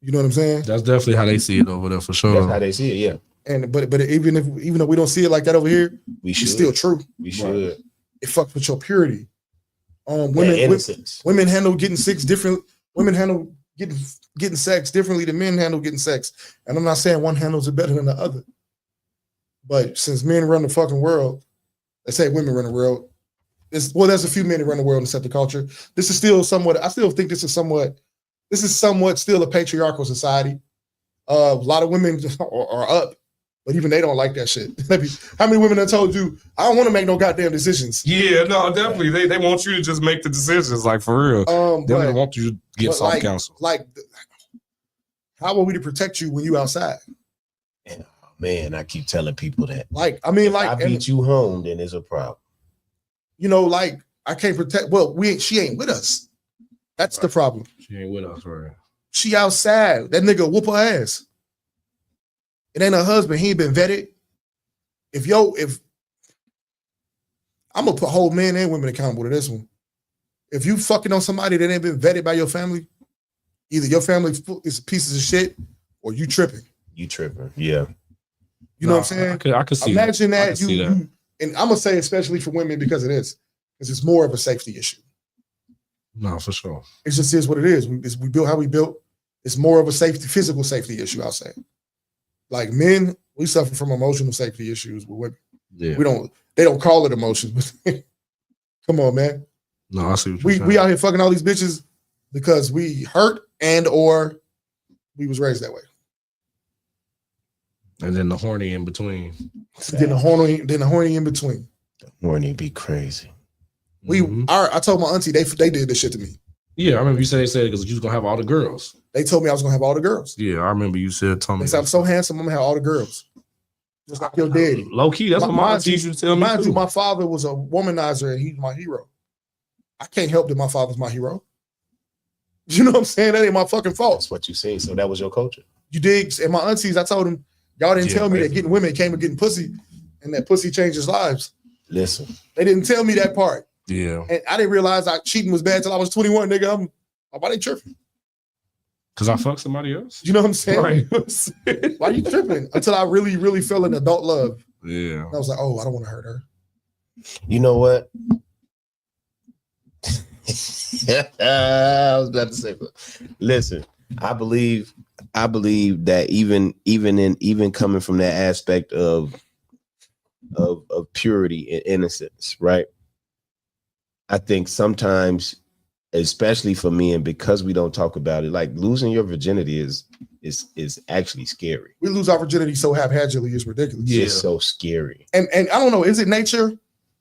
You know what I'm saying? That's definitely how they see it over there for sure. That's how they see it, yeah. And but even though we don't see it like that over here, it's still true. We should. It fucks with your purity. Women handle getting sex different. Women handle getting sex differently than men handle getting sex. And I'm not saying one handles it better than the other. But since men run the fucking world, they say women run the world. There's a few men that run the world and set the culture. This is still somewhat. I still think this is somewhat still a patriarchal society. A lot of women are up, but even they don't like that shit. How many women have told you, I don't want to make no goddamn decisions? Yeah, no, definitely. They want you to just make the decisions, like, for real. They don't want you to get soft counsel. How are we to protect you when you outside? And, man, I keep telling people that. If I beat you home, then there's a problem. I can't protect. Well, she ain't with us. That's the problem. She ain't with us, right? She outside. That nigga whoop her ass. It ain't her husband. He ain't been vetted. If I'm gonna hold men and women accountable to this one. If you fucking on somebody that ain't been vetted by your family, either your family is pieces of shit or you tripping. You tripping, yeah. You know what I'm saying? I could see. Imagine that. And I'm gonna say especially for women because it's more of a safety issue. No, for sure. It just is what it is. We built how we built. It's more of a physical safety issue, I'll say. Like men, we suffer from emotional safety issues with women. Yeah. They don't call it emotions, but come on, man. No, I see what you're saying. We out here fucking all these bitches because we hurt and or we was raised that way. And then the horny in between. Then the horny in between. The horny be crazy. I told my auntie they did this shit to me. Yeah, I remember you said it because you was gonna have all the girls. They told me I was gonna have all the girls. Yeah, I remember you said. They said I'm so handsome, I'm gonna have all the girls. Just like your daddy. Low key, that's what my auntie used to tell me. Mind you, my father was a womanizer and he's my hero. I can't help that my father's my hero. You know what I'm saying? That ain't my fucking fault. That's what you say. So that was your culture. You dig? And my aunties, I told them, y'all didn't tell me that getting women came with getting pussy and that pussy changes lives. Listen. They didn't tell me that part. Yeah. And I didn't realize cheating was bad till I was 21, nigga. Why they tripping? Because I fucked somebody else? You know what I'm saying? Right. Why you tripping? Until I really, really fell in adult love. Yeah. And I was like, oh, I don't want to hurt her. You know what? I was about to say, listen, I believe that even coming from that aspect of purity and innocence, right? I think sometimes, especially for men, because we don't talk about it, like losing your virginity is actually scary. We lose our virginity so haphazardly, it's ridiculous. It's so scary. And I don't know, is it nature?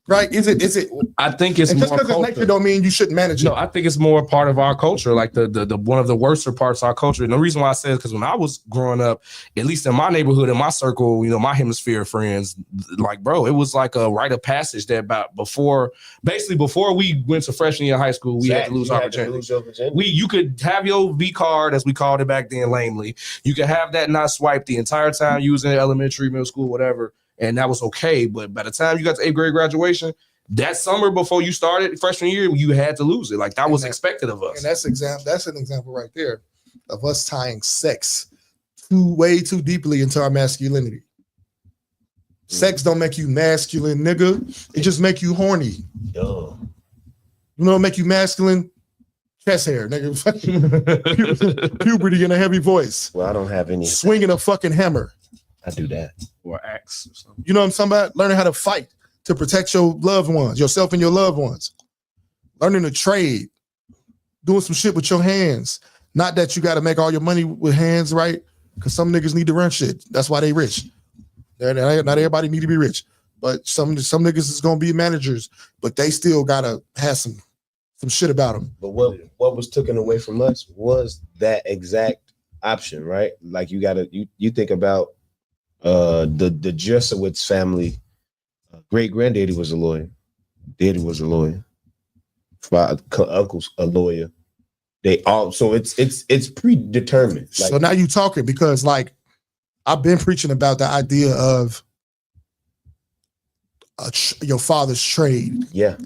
Right? Is it? I think it's and just more because it's culture. nature don't mean you shouldn't manage it. No, I think it's more a part of our culture, like the one of the worser parts of our culture. And the reason why I say it is because when I was growing up, at least in my neighborhood, in my circle, you know, my hemisphere of friends, like, bro, it was like a rite of passage that before we went to freshman year of high school, we had to lose our virginity. You could have your V card, as we called it back then, lamely. You could have that not swiped the entire time you was in elementary, middle school, whatever. And that was okay. But by the time you got to 8th grade graduation, that summer before you started freshman year, you had to lose it. Like that was expected of us. And that's an example right there of us tying sex way too deeply into our masculinity. Sex don't make you masculine, nigga. It just make you horny. Duh. You know, make you masculine? Chest hair, nigga. Puberty and a heavy voice. Well, I don't have any. Swinging a fucking hammer. I do that. Or axe or something. You know what I'm talking about? Learning how to fight to protect your loved ones, yourself and your loved ones. Learning to trade. Doing some shit with your hands. Not that you got to make all your money with hands, right? Because some niggas need to run shit. That's why they rich. Not everybody need to be rich. But some niggas is going to be managers, but they still got to have some shit about them. But what was taken away from us was that exact option, right? Like you think about the Jesowitz family. Great granddaddy was a lawyer. Daddy was a lawyer. Uncle's a lawyer. They all, so it's predetermined. Like, so now you talking, because like I've been preaching about the idea of your father's trade. Yeah,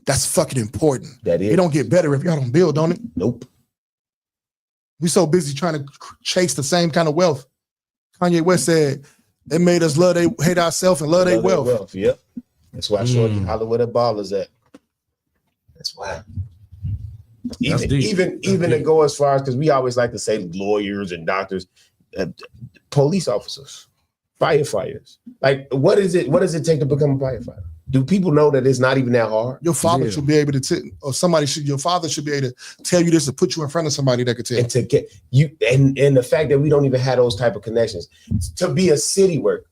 that's fucking important. That is. It don't get better if y'all don't build, don't it? Nope. We so busy trying to chase the same kind of wealth. Kanye West said they made us hate ourselves and love their wealth. Yep. That's why I showed you holler where the ballers at. That's why. Even to go as far as, because we always like to say lawyers and doctors, police officers, firefighters. Like, what does it take to become a firefighter? Do people know that it's not even that hard? Your father should be able to your father should be able to tell you this, to put you in front of somebody that could tell you. And to get you, and the fact that we don't even have those type of connections. To be a city worker.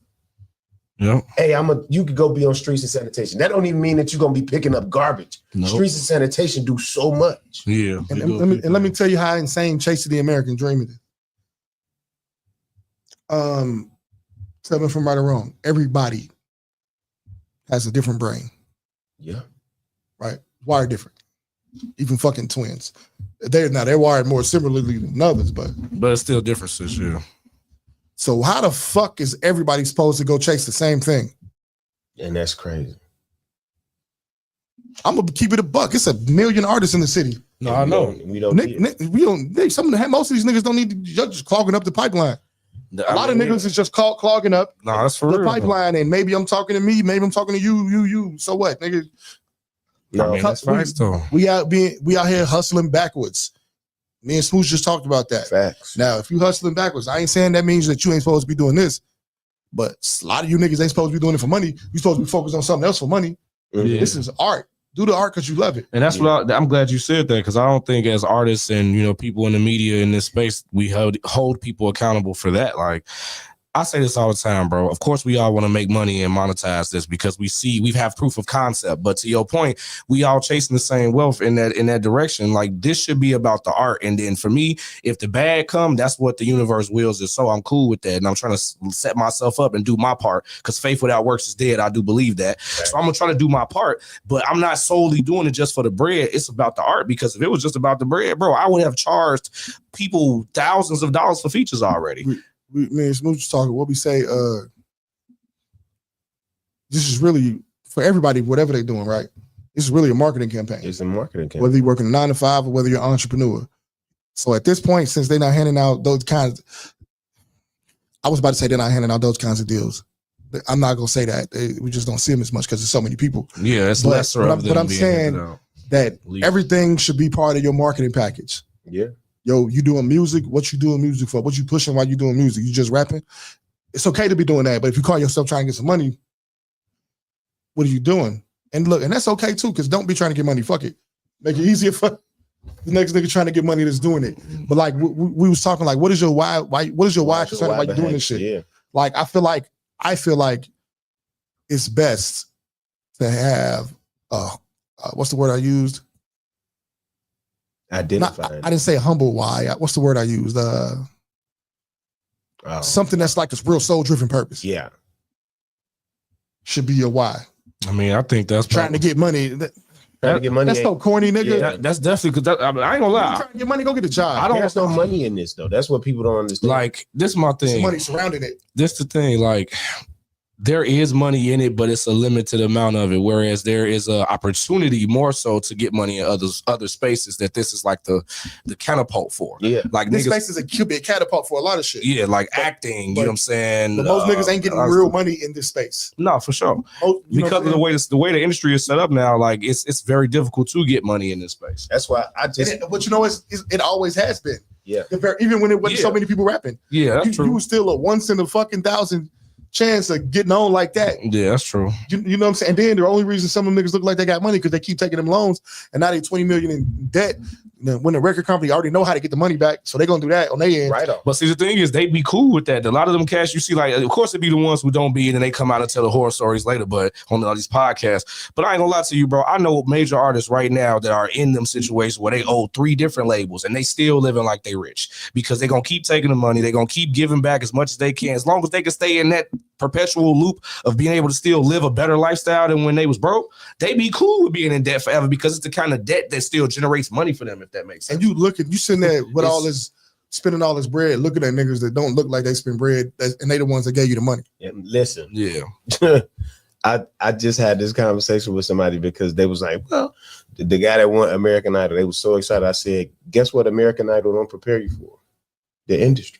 Yeah. Hey, you could go be on streets and sanitation. That don't even mean that you're gonna be picking up garbage. Nope. Streets and sanitation do so much. Yeah. And let me tell you how insane chasing the American dream is. Tell me if I'm right or wrong. Everybody has a different brain. Yeah. Right? Wired different. Even fucking twins. They're wired more similarly than others, but it's still differences, yeah. So how the fuck is everybody supposed to go chase the same thing? And that's crazy. I'm gonna keep it a buck. It's 1 million artists in the city. No, I know. We don't. Most of these niggas don't need to just clogging up the pipeline. A lot of niggas is just clogging up that's for the real, pipeline, and maybe I'm talking to me, maybe I'm talking to you. So what, nigga? No, that's facts though. We out here hustling backwards. Me and Smooch just talked about that. Facts. Now, if you hustling backwards, I ain't saying that means that you ain't supposed to be doing this, but a lot of you niggas ain't supposed to be doing it for money. You supposed to be focused on something else for money. Mm-hmm. This is art. Do the art because you love it. And that's what I'm glad you said that, because I don't think as artists and people in the media in this space, we hold people accountable for that. Like, I say this all the time, bro. Of course, we all want to make money and monetize this because we have proof of concept. But to your point, we all chasing the same wealth in that direction. Like, this should be about the art. And then for me, if the bag come, that's what the universe wills is. So I'm cool with that. And I'm trying to set myself up and do my part, because faith without works is dead. I do believe that. Right. So I'm going to try to do my part, but I'm not solely doing it just for the bread. It's about the art, because if it was just about the bread, bro, I would have charged people thousands of dollars for features already. Me and Smooch talking, what we say, this is really for everybody, whatever they're doing, right? This is really a marketing campaign. It's a marketing campaign. Whether you're working a 9 to 5 or whether you're an entrepreneur. So at this point, since they're not handing out those kinds, I was about to say they're not handing out those kinds of deals. I'm not going to say that. We just don't see them as much because there's so many people. Yeah, it's lesser of them. But I'm saying that everything should be part of your marketing package. Yeah. Yo, you doing music? What you doing music for? What you pushing while you doing music? You just rapping? It's okay to be doing that, but if you call yourself trying to get some money, what are you doing? And look, and that's okay too, because don't be trying to get money. Fuck it. Make it easier for the next nigga trying to get money that's doing it. But like we was talking, like, what is your why? What is your why concerning why you doing this shit? Yeah. Like I feel like it's best to have what's the word I used? Identify. I didn't say humble why. What's the word I used? Something that's like this real soul driven purpose. Yeah. Should be your why. I mean, I think that's trying to get money. Trying to get money. That's so corny, nigga. Yeah, that's definitely because I ain't gonna lie. Trying to get money, go get a job. There's no money in this though. That's what people don't understand. Like, this is my thing. There's money surrounding it. This the thing. Like, there is money in it, but it's a limited amount of it. Whereas there is a opportunity more so to get money in other spaces that this is like the catapult for. Yeah. Like this space is a catapult for a lot of shit. Yeah, like acting, you know what I'm saying? But most niggas ain't getting real money in this space. No, for sure. Because of the way the industry is set up now, like it's very difficult to get money in this space. That's why but you know, it always has been. Yeah. Even when it wasn't so many people rapping. Yeah, that's true. You was still a once in a fucking thousand chance of getting on like that. Yeah, that's true. You know what I'm saying? And then the only reason some of them niggas look like they got money because they keep taking them loans and now they 20 million in debt. When the record company already know how to get the money back, so they're gonna do that on their end. Right off. But see, the thing is, they'd be cool with that. A lot of them cats you see, like, of course, it'd be the ones who don't be, and then they come out and tell the horror stories later, but on all these podcasts. But I ain't gonna lie to you, bro. I know major artists right now that are in them situations where they owe 3 different labels and they still living like they rich because they're gonna keep taking the money, they're gonna keep giving back as much as they can, as long as they can stay in that perpetual loop of being able to still live a better lifestyle than when they was broke. They be cool with being in debt forever because it's the kind of debt that still generates money for them, if that makes sense. And you sitting there with all this spending all this bread, looking at niggas that don't look like they spend bread, and they the ones that gave you the money. Yeah, listen. Yeah. I just had this conversation with somebody because they was like, well, the guy that won American Idol, they was so excited. I said, guess what American Idol don't prepare you for? The industry.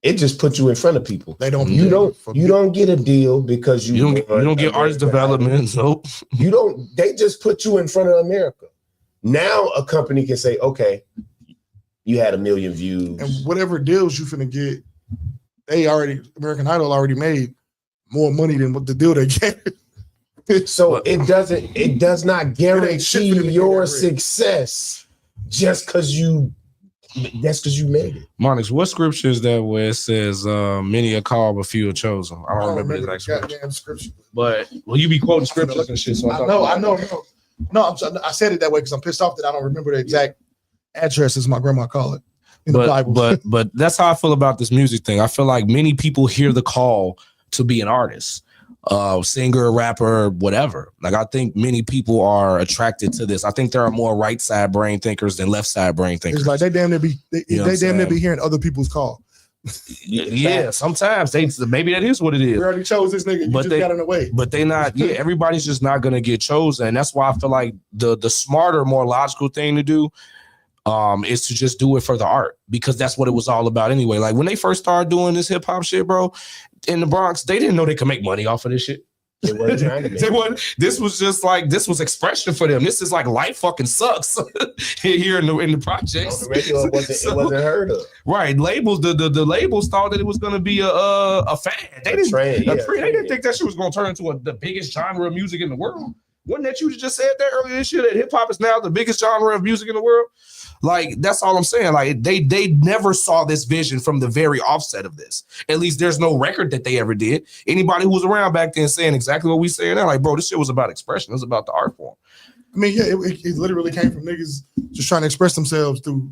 It just puts you in front of people. They don't. You don't get a deal because you don't get artist development. Nope. You don't. They just put you in front of America. Now a company can say, okay, you had 1 million views, and whatever deals you finna get, American Idol already made more money than what the deal they get. So it does not guarantee your success just because you made it. MONIX, what scripture is that where it says many are called but few are chosen? I don't remember the exact scripture. But you be quoting scriptures and shit. So I know. No, I said it that way because I'm pissed off that I don't remember the exact address as my grandma called it in the Bible. But that's how I feel about this music thing. I feel like many people hear the call to be an artist, singer, rapper, whatever. Like, I think many people are attracted to this. I think there are more right side brain thinkers than left side brain thinkers. It's like they damn near be hearing other people's call. Yeah, sometimes maybe that is what it is. We already chose this nigga, but they got in the way. But they not. Yeah, everybody's just not gonna get chosen, and that's why I feel like the smarter, more logical thing to do is to just do it for the art, because that's what it was all about anyway. Like when they first started doing this hip hop shit, bro, in the Bronx, they didn't know they could make money off of this shit. They weren't trying to make this was expression for them. This is like life fucking sucks here in the projects. On the radio, it wasn't heard of. Right, labels. The labels thought that it was gonna be a fad. They didn't think that shit was gonna turn into the biggest genre of music in the world. Wasn't that you just said that earlier this year, that hip hop is now the biggest genre of music in the world? Like, that's all I'm saying. Like, they never saw this vision from the very offset of this. At least there's no record that they ever did. Anybody who was around back then saying exactly what we saying now, like, bro, this shit was about expression. It was about the art form. I mean, yeah, it literally came from niggas just trying to express themselves through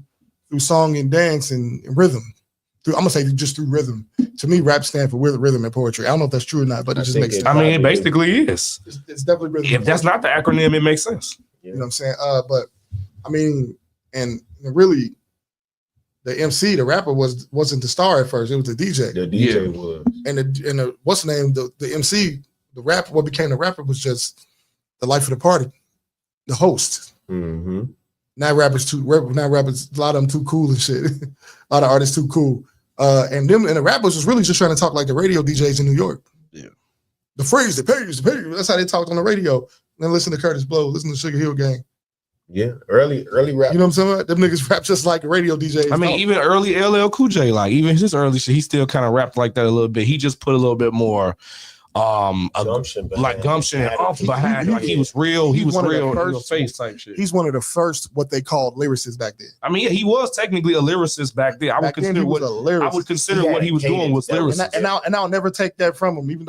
song and dance and rhythm. I'm gonna say just through rhythm. To me, rap stands for rhythm and poetry. I don't know if that's true or not, but it just makes sense. I mean, it basically is. It's definitely rhythm. If that's not the acronym, it makes sense. You know what I'm saying? But I mean, and really, the MC, the rapper, wasn't the star at first. It was the DJ. The DJ was. And the what's the name? The MC, the rapper, what became the rapper was just the life of the party, the host. Mm-hmm. Now rappers, a lot of them too cool and shit. A lot of artists too cool. And the rappers was really just trying to talk like the radio DJs in New York. Yeah. The phrase, the page. That's how they talked on the radio. Then listen to Curtis Blow, listen to Sugar Hill Gang. Yeah, early rap. You know what I'm saying? Them niggas rap just like the radio DJs. I mean, even early LL Cool J, like even his early shit, he still kind of rapped like that a little bit. He just put a little bit more Gumption like gumption and off behind. Like he was real. He was real in your face type shit. He's one of the first what they called lyricists back then. I mean, yeah, he was technically a lyricist back then. I would consider what he was doing was lyricist. And I'll never take that from him,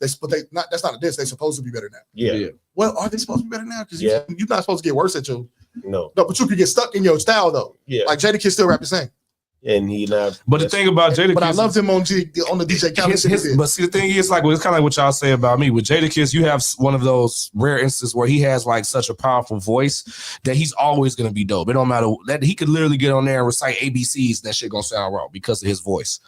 that's not a diss. They're supposed to be better now. Yeah. Well, are they supposed to be better now? Because you're not supposed to get worse at your. No, but you could get stuck in your style though. Yeah. Like Jadakiss still rap the same. And he not. But the thing about Jadakiss, but I loved him on the DJ Khaled. But see, the thing is, like, it's kind of like what y'all say about me with Jadakiss. You have one of those rare instances where he has like such a powerful voice that he's always gonna be dope. It don't matter that he could literally get on there and recite ABCs, and that shit gonna sound wrong because of his voice.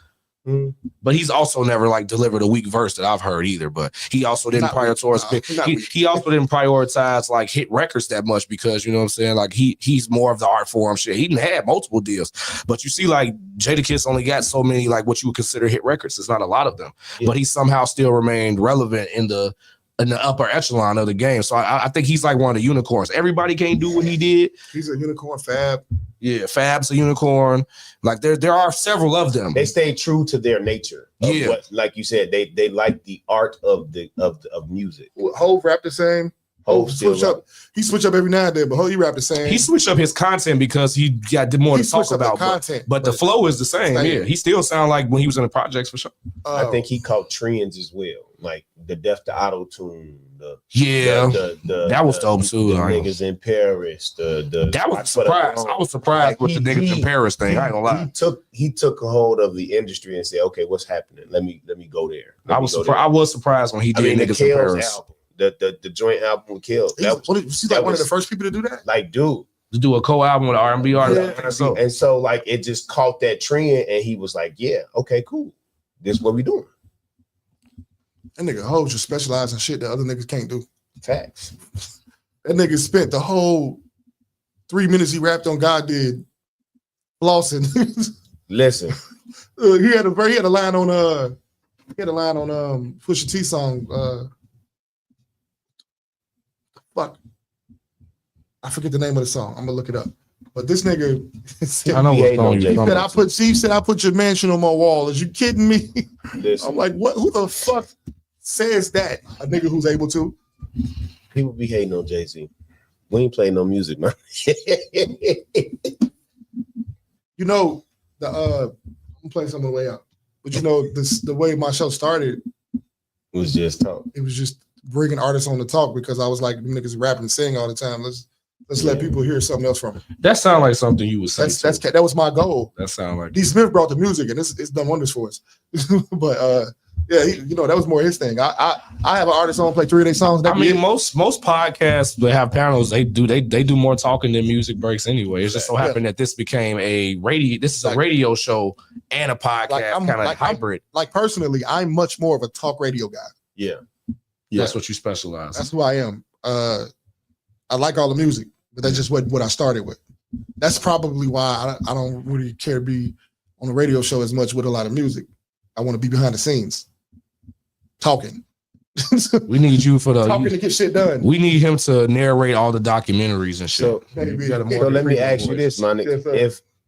But he's also never like delivered a weak verse that I've heard either. But he also didn't prioritize. He also didn't prioritize like hit records that much because you know what I'm saying. Like he's more of the art form shit. He didn't have multiple deals, but you see like Jadakiss only got so many like what you would consider hit records. It's not a lot of them, but he somehow still remained relevant in the upper echelon of the game. So I think he's like one of the unicorns. Everybody can't do what he did. He's a unicorn. Fab. Yeah, Fab's a unicorn. Like there are several of them. They stay true to their nature. What, like you said, they like the art of music. Hov rap the same. Hov switch up. He switch up every now and then, but he rap the same. He switched up his content because he got more to talk about. But the flow is the same. Yeah, he still sound like when he was in the projects for sure. I think he caught trends as well, like the Death to Auto Tune. That was dope too. The niggas in Paris. That was a surprise. I was surprised with the niggas in Paris thing. I ain't gonna lie. He took a hold of the industry and said, "Okay, what's happening? Let me go there." I was surprised when he did niggas in Paris. Album, the joint album with Kill. He's like one of the first people to do that. Like, dude, to do a co-album with R&B artist. And so like it just caught that trend, and he was like, "Yeah, okay, cool. This is what we doing." That nigga Hov just specialize in shit that other niggas can't do. Facts. That nigga spent the whole 3 minutes he rapped on God Did flossing. Listen, he had a line on Pusha T song. Fuck, I forget the name of the song. I'm gonna look it up. But this nigga, I know what song you Steve said I put your mansion on my wall. Is you kidding me? Listen. I'm like, what? Who the fuck says that? A nigga who's able to? People be hating on Jay-Z. We ain't playing no music, man. You know, I'm playing some of the way out. But you know, the way my show started was just talk. It was just bringing artists on to talk because I was like, niggas rapping and singing all the time. Let's let people hear something else from it. That sounds like something you would say. That was my goal. That sounds like D. Smith brought the music, and it's done wonders for us. But yeah, that was more his thing. I have an artist on play 3 of their songs. I mean, most podcasts that have panels, they do more talking than music breaks anyway. It's just so happened that this became a radio. This is a radio show and a podcast, kind of hybrid. Like personally, I'm much more of a talk radio guy. Yeah, that's what you specialize. That's who I am. I like all the music, but that's just what I started with. That's probably why I don't really care to be on a radio show as much with a lot of music. I want to be behind the scenes, talking. We need you for the talking to get shit done. We need him to narrate all the documentaries and shit. So let me ask you this, man.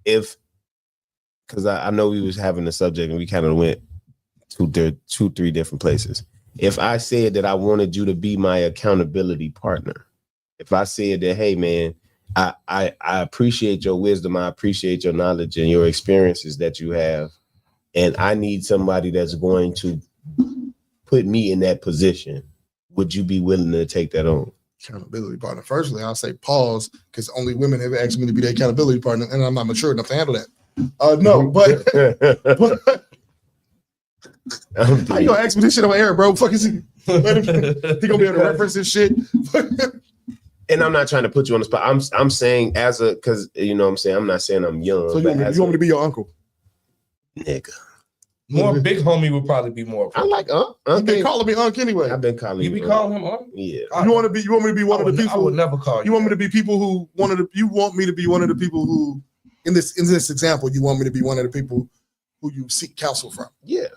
If because I know we was having a subject and we kind of went 2-3 different places. If I said that I wanted you to be my accountability partner, if I said that, hey man, I appreciate your wisdom, I appreciate your knowledge and your experiences that you have, and I need somebody that's going to put me in that position, would you be willing to take that on? Accountability partner. Firstly, I'll say pause, because only women have asked me to be their accountability partner, and I'm not mature enough to handle that. No, but how you gonna ask me this shit on air, bro? Fuck is he? He gonna be able to reference this shit? And I'm not trying to put you on the spot. I'm saying because you know what I'm saying, I'm not saying I'm young. So you want me to be your uncle? Nigga. More big homie would probably be more. I like You've been calling me Unc anyway. I've been calling you. You be calling him Unc? Yeah. You want me to be one of the people? I would never call you. You want me to be people who you want me to be one of the people who, in this example, you want me to be one of the people who you seek counsel from? Yeah.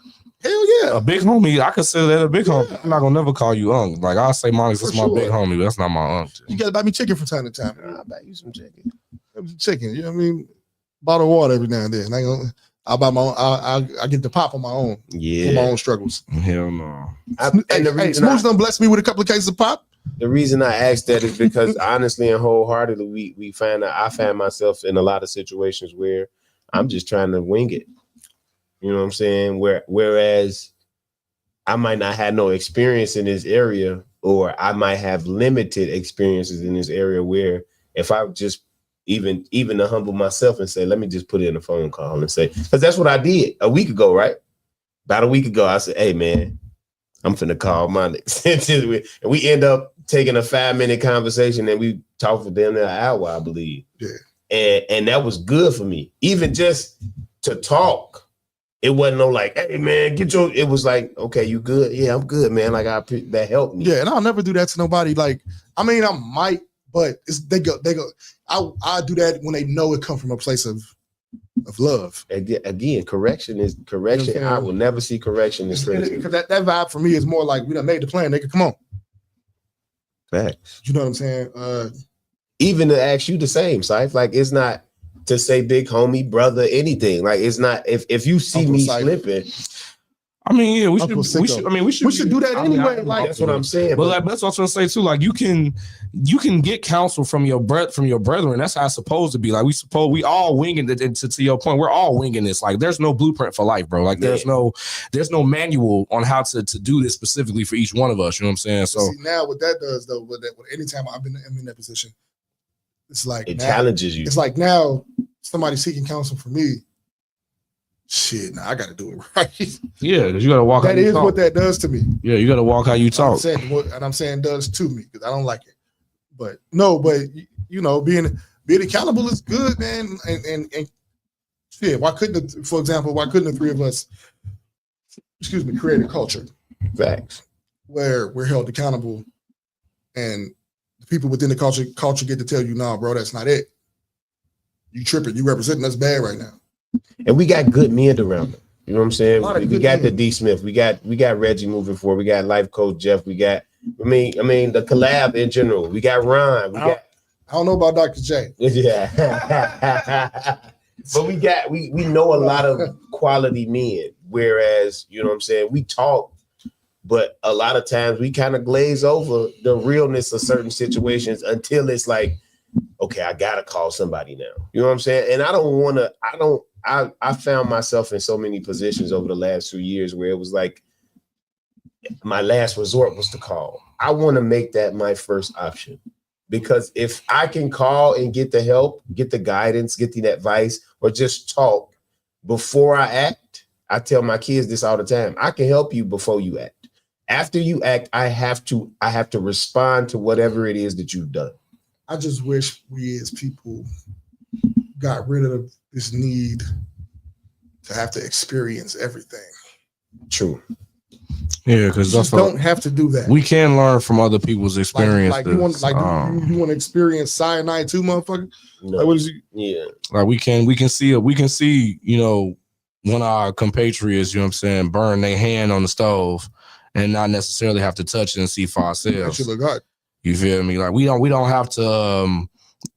Hell yeah. A big homie, I consider that a big homie. I'm not gonna never call you Unc. Like I'll say MONIX, that's my big homie, but that's not my Unc. You gotta buy me chicken from time to time. I'll buy you some chicken. Chicken, you know what I mean? Bottle of water every now and then. I'll buy my own. I get the pop on my own. Yeah, for my own struggles. Hell no. Hey, Smooth done blessed me with a couple of cases of pop. The reason I asked that is because honestly and wholeheartedly, I find myself in a lot of situations where I'm just trying to wing it. You know what I'm saying? Whereas I might not have no experience in this area, or I might have limited experiences in this area where if I just even to humble myself and say, let me just put in a phone call and say, because that's what I did a week ago, right? About a week ago, I said, hey man, I'm finna call MONIX. And we end up taking a 5-minute conversation and we talked for them an hour, I believe. Yeah. And that was good for me. Even just to talk. It wasn't no like, hey man, it was like, okay, you good? Yeah, I'm good, man. Like that helped me. Yeah, and I'll never do that to nobody. Like, I mean, I might, but they go. I do that when they know it come from a place of love. Again, correction is correction. You know I will never see correction as criticism. Because that vibe for me is more like we done made the plan, nigga. Come on. Facts. You know what I'm saying? Even to ask you the same, Syfe. Like it's not to say big homie, brother, anything. Like it's not if you see Uncle me slipping. I mean, yeah, we should do that anyway. Like that's what I'm saying. But like, that's what I'm saying too. Like you can get counsel from your brethren. That's how it's supposed to be. Like we all winging it. To your point, we're all winging this. Like there's no blueprint for life, bro. Like there's no manual on how to do this specifically for each one of us. You know what I'm saying? So see, now what that does though, anytime I'm in that position, it's like it challenges you. It's like now somebody seeking counsel for me. Shit, now I got to do it right. Yeah, because you got to walk. That is what that does to me. Yeah, you got to walk how you talk. I'm saying does to me because I don't like it. But you know, being accountable is good, man. And shit, why couldn't the three of us, create a culture? Facts. Where we're held accountable, and the people within the culture get to tell you, nah, bro, that's not it. You tripping. You representing us bad right now. And we got good men around them. You know what I'm saying? We got the D Smith. We got Reggie moving forward. We got life coach Jeff. We got the collab in general. We got Ron. I don't know about Dr. J. Yeah. But we know a lot of quality men. Whereas, you know what I'm saying, we talk, but a lot of times we kind of glaze over the realness of certain situations until it's like, okay, I gotta call somebody now. You know what I'm saying? And I found myself in so many positions over the last 2 years where it was like my last resort was to call. I want to make that my first option, because if I can call and get the help, get the guidance, get the advice, or just talk before I act, I tell my kids this all the time. I can help you before you act. After you act, I have to respond to whatever it is that you've done. I just wish we as people got rid of this need to have to experience everything. True. Yeah, because you don't have to do that. We can learn from other people's experiences. Like you want to experience cyanide too, motherfucker? No. Like what is it? Yeah. Like we can see, you know, one of our compatriots, you know what I'm saying, burn their hand on the stove and not necessarily have to touch it and see for ourselves. That shit look hot. You feel me? Like we don't have to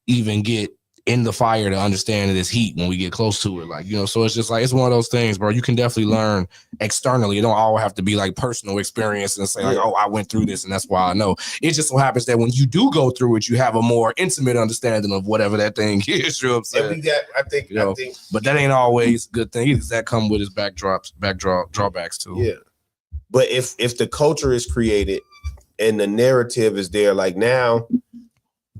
even get in the fire to understand that it's heat when we get close to it. Like, you know, so it's just like, it's one of those things, bro. You can definitely learn externally. It don't all have to be like personal experience and say like, oh, I went through this and that's why I know. It just so happens that when you do go through it, you have a more intimate understanding of whatever that thing is. You know what I'm saying? And I think, but that ain't always a good thing either. That come with its drawbacks too. Yeah. But if the culture is created and the narrative is there, like now,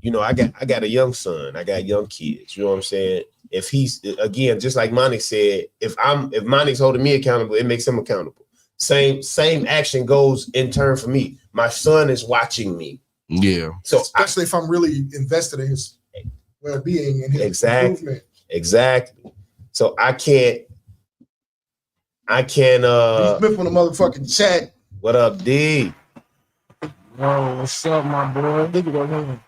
you know, I got a young son, I got young kids, you know what I'm saying? If he's, again, just like MONIX said, if MONIX holding me accountable, it makes him accountable. Same action goes in turn for me. My son is watching me. Yeah. So especially if I'm really invested in his well-being and his improvement. Exactly. So I can't D Smith on the motherfucking chat. What up, D? Yo, what's up, my boy?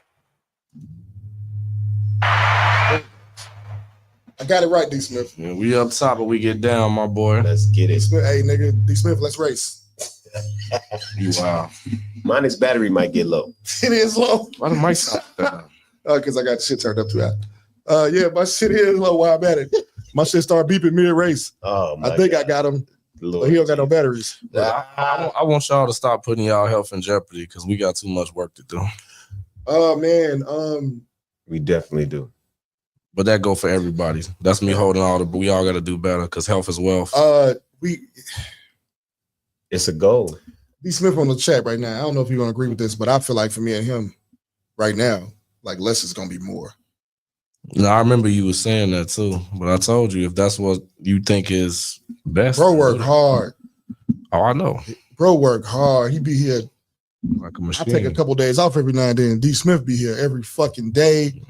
I got it right, D Smith. Yeah, we up top, but we get down, my boy. Let's get it. Hey, nigga, D Smith, let's race. You wow. MONIX battery might get low. It is low. Why the mic stop? Because I got shit turned up too high. Yeah, my shit is low while I'm at it. My shit started beeping mid-race. Oh my I think God. I got him, Lord but he don't got no batteries. But I want y'all to stop putting y'all health in jeopardy because we got too much work to do. Oh man, We definitely do. But that go for everybody. That's me holding all the. We all got to do better because health is wealth. It's a goal. D Smith on the chat right now. I don't know if you're gonna agree with this, but I feel like for me and him right now, like less is gonna be more. No, I remember you was saying that too, but I told you if that's what you think is best. Bro work hard. Oh, I know. Bro work hard. He be here. Like a I machine. take a couple days off every now and then. D Smith be here every fucking day.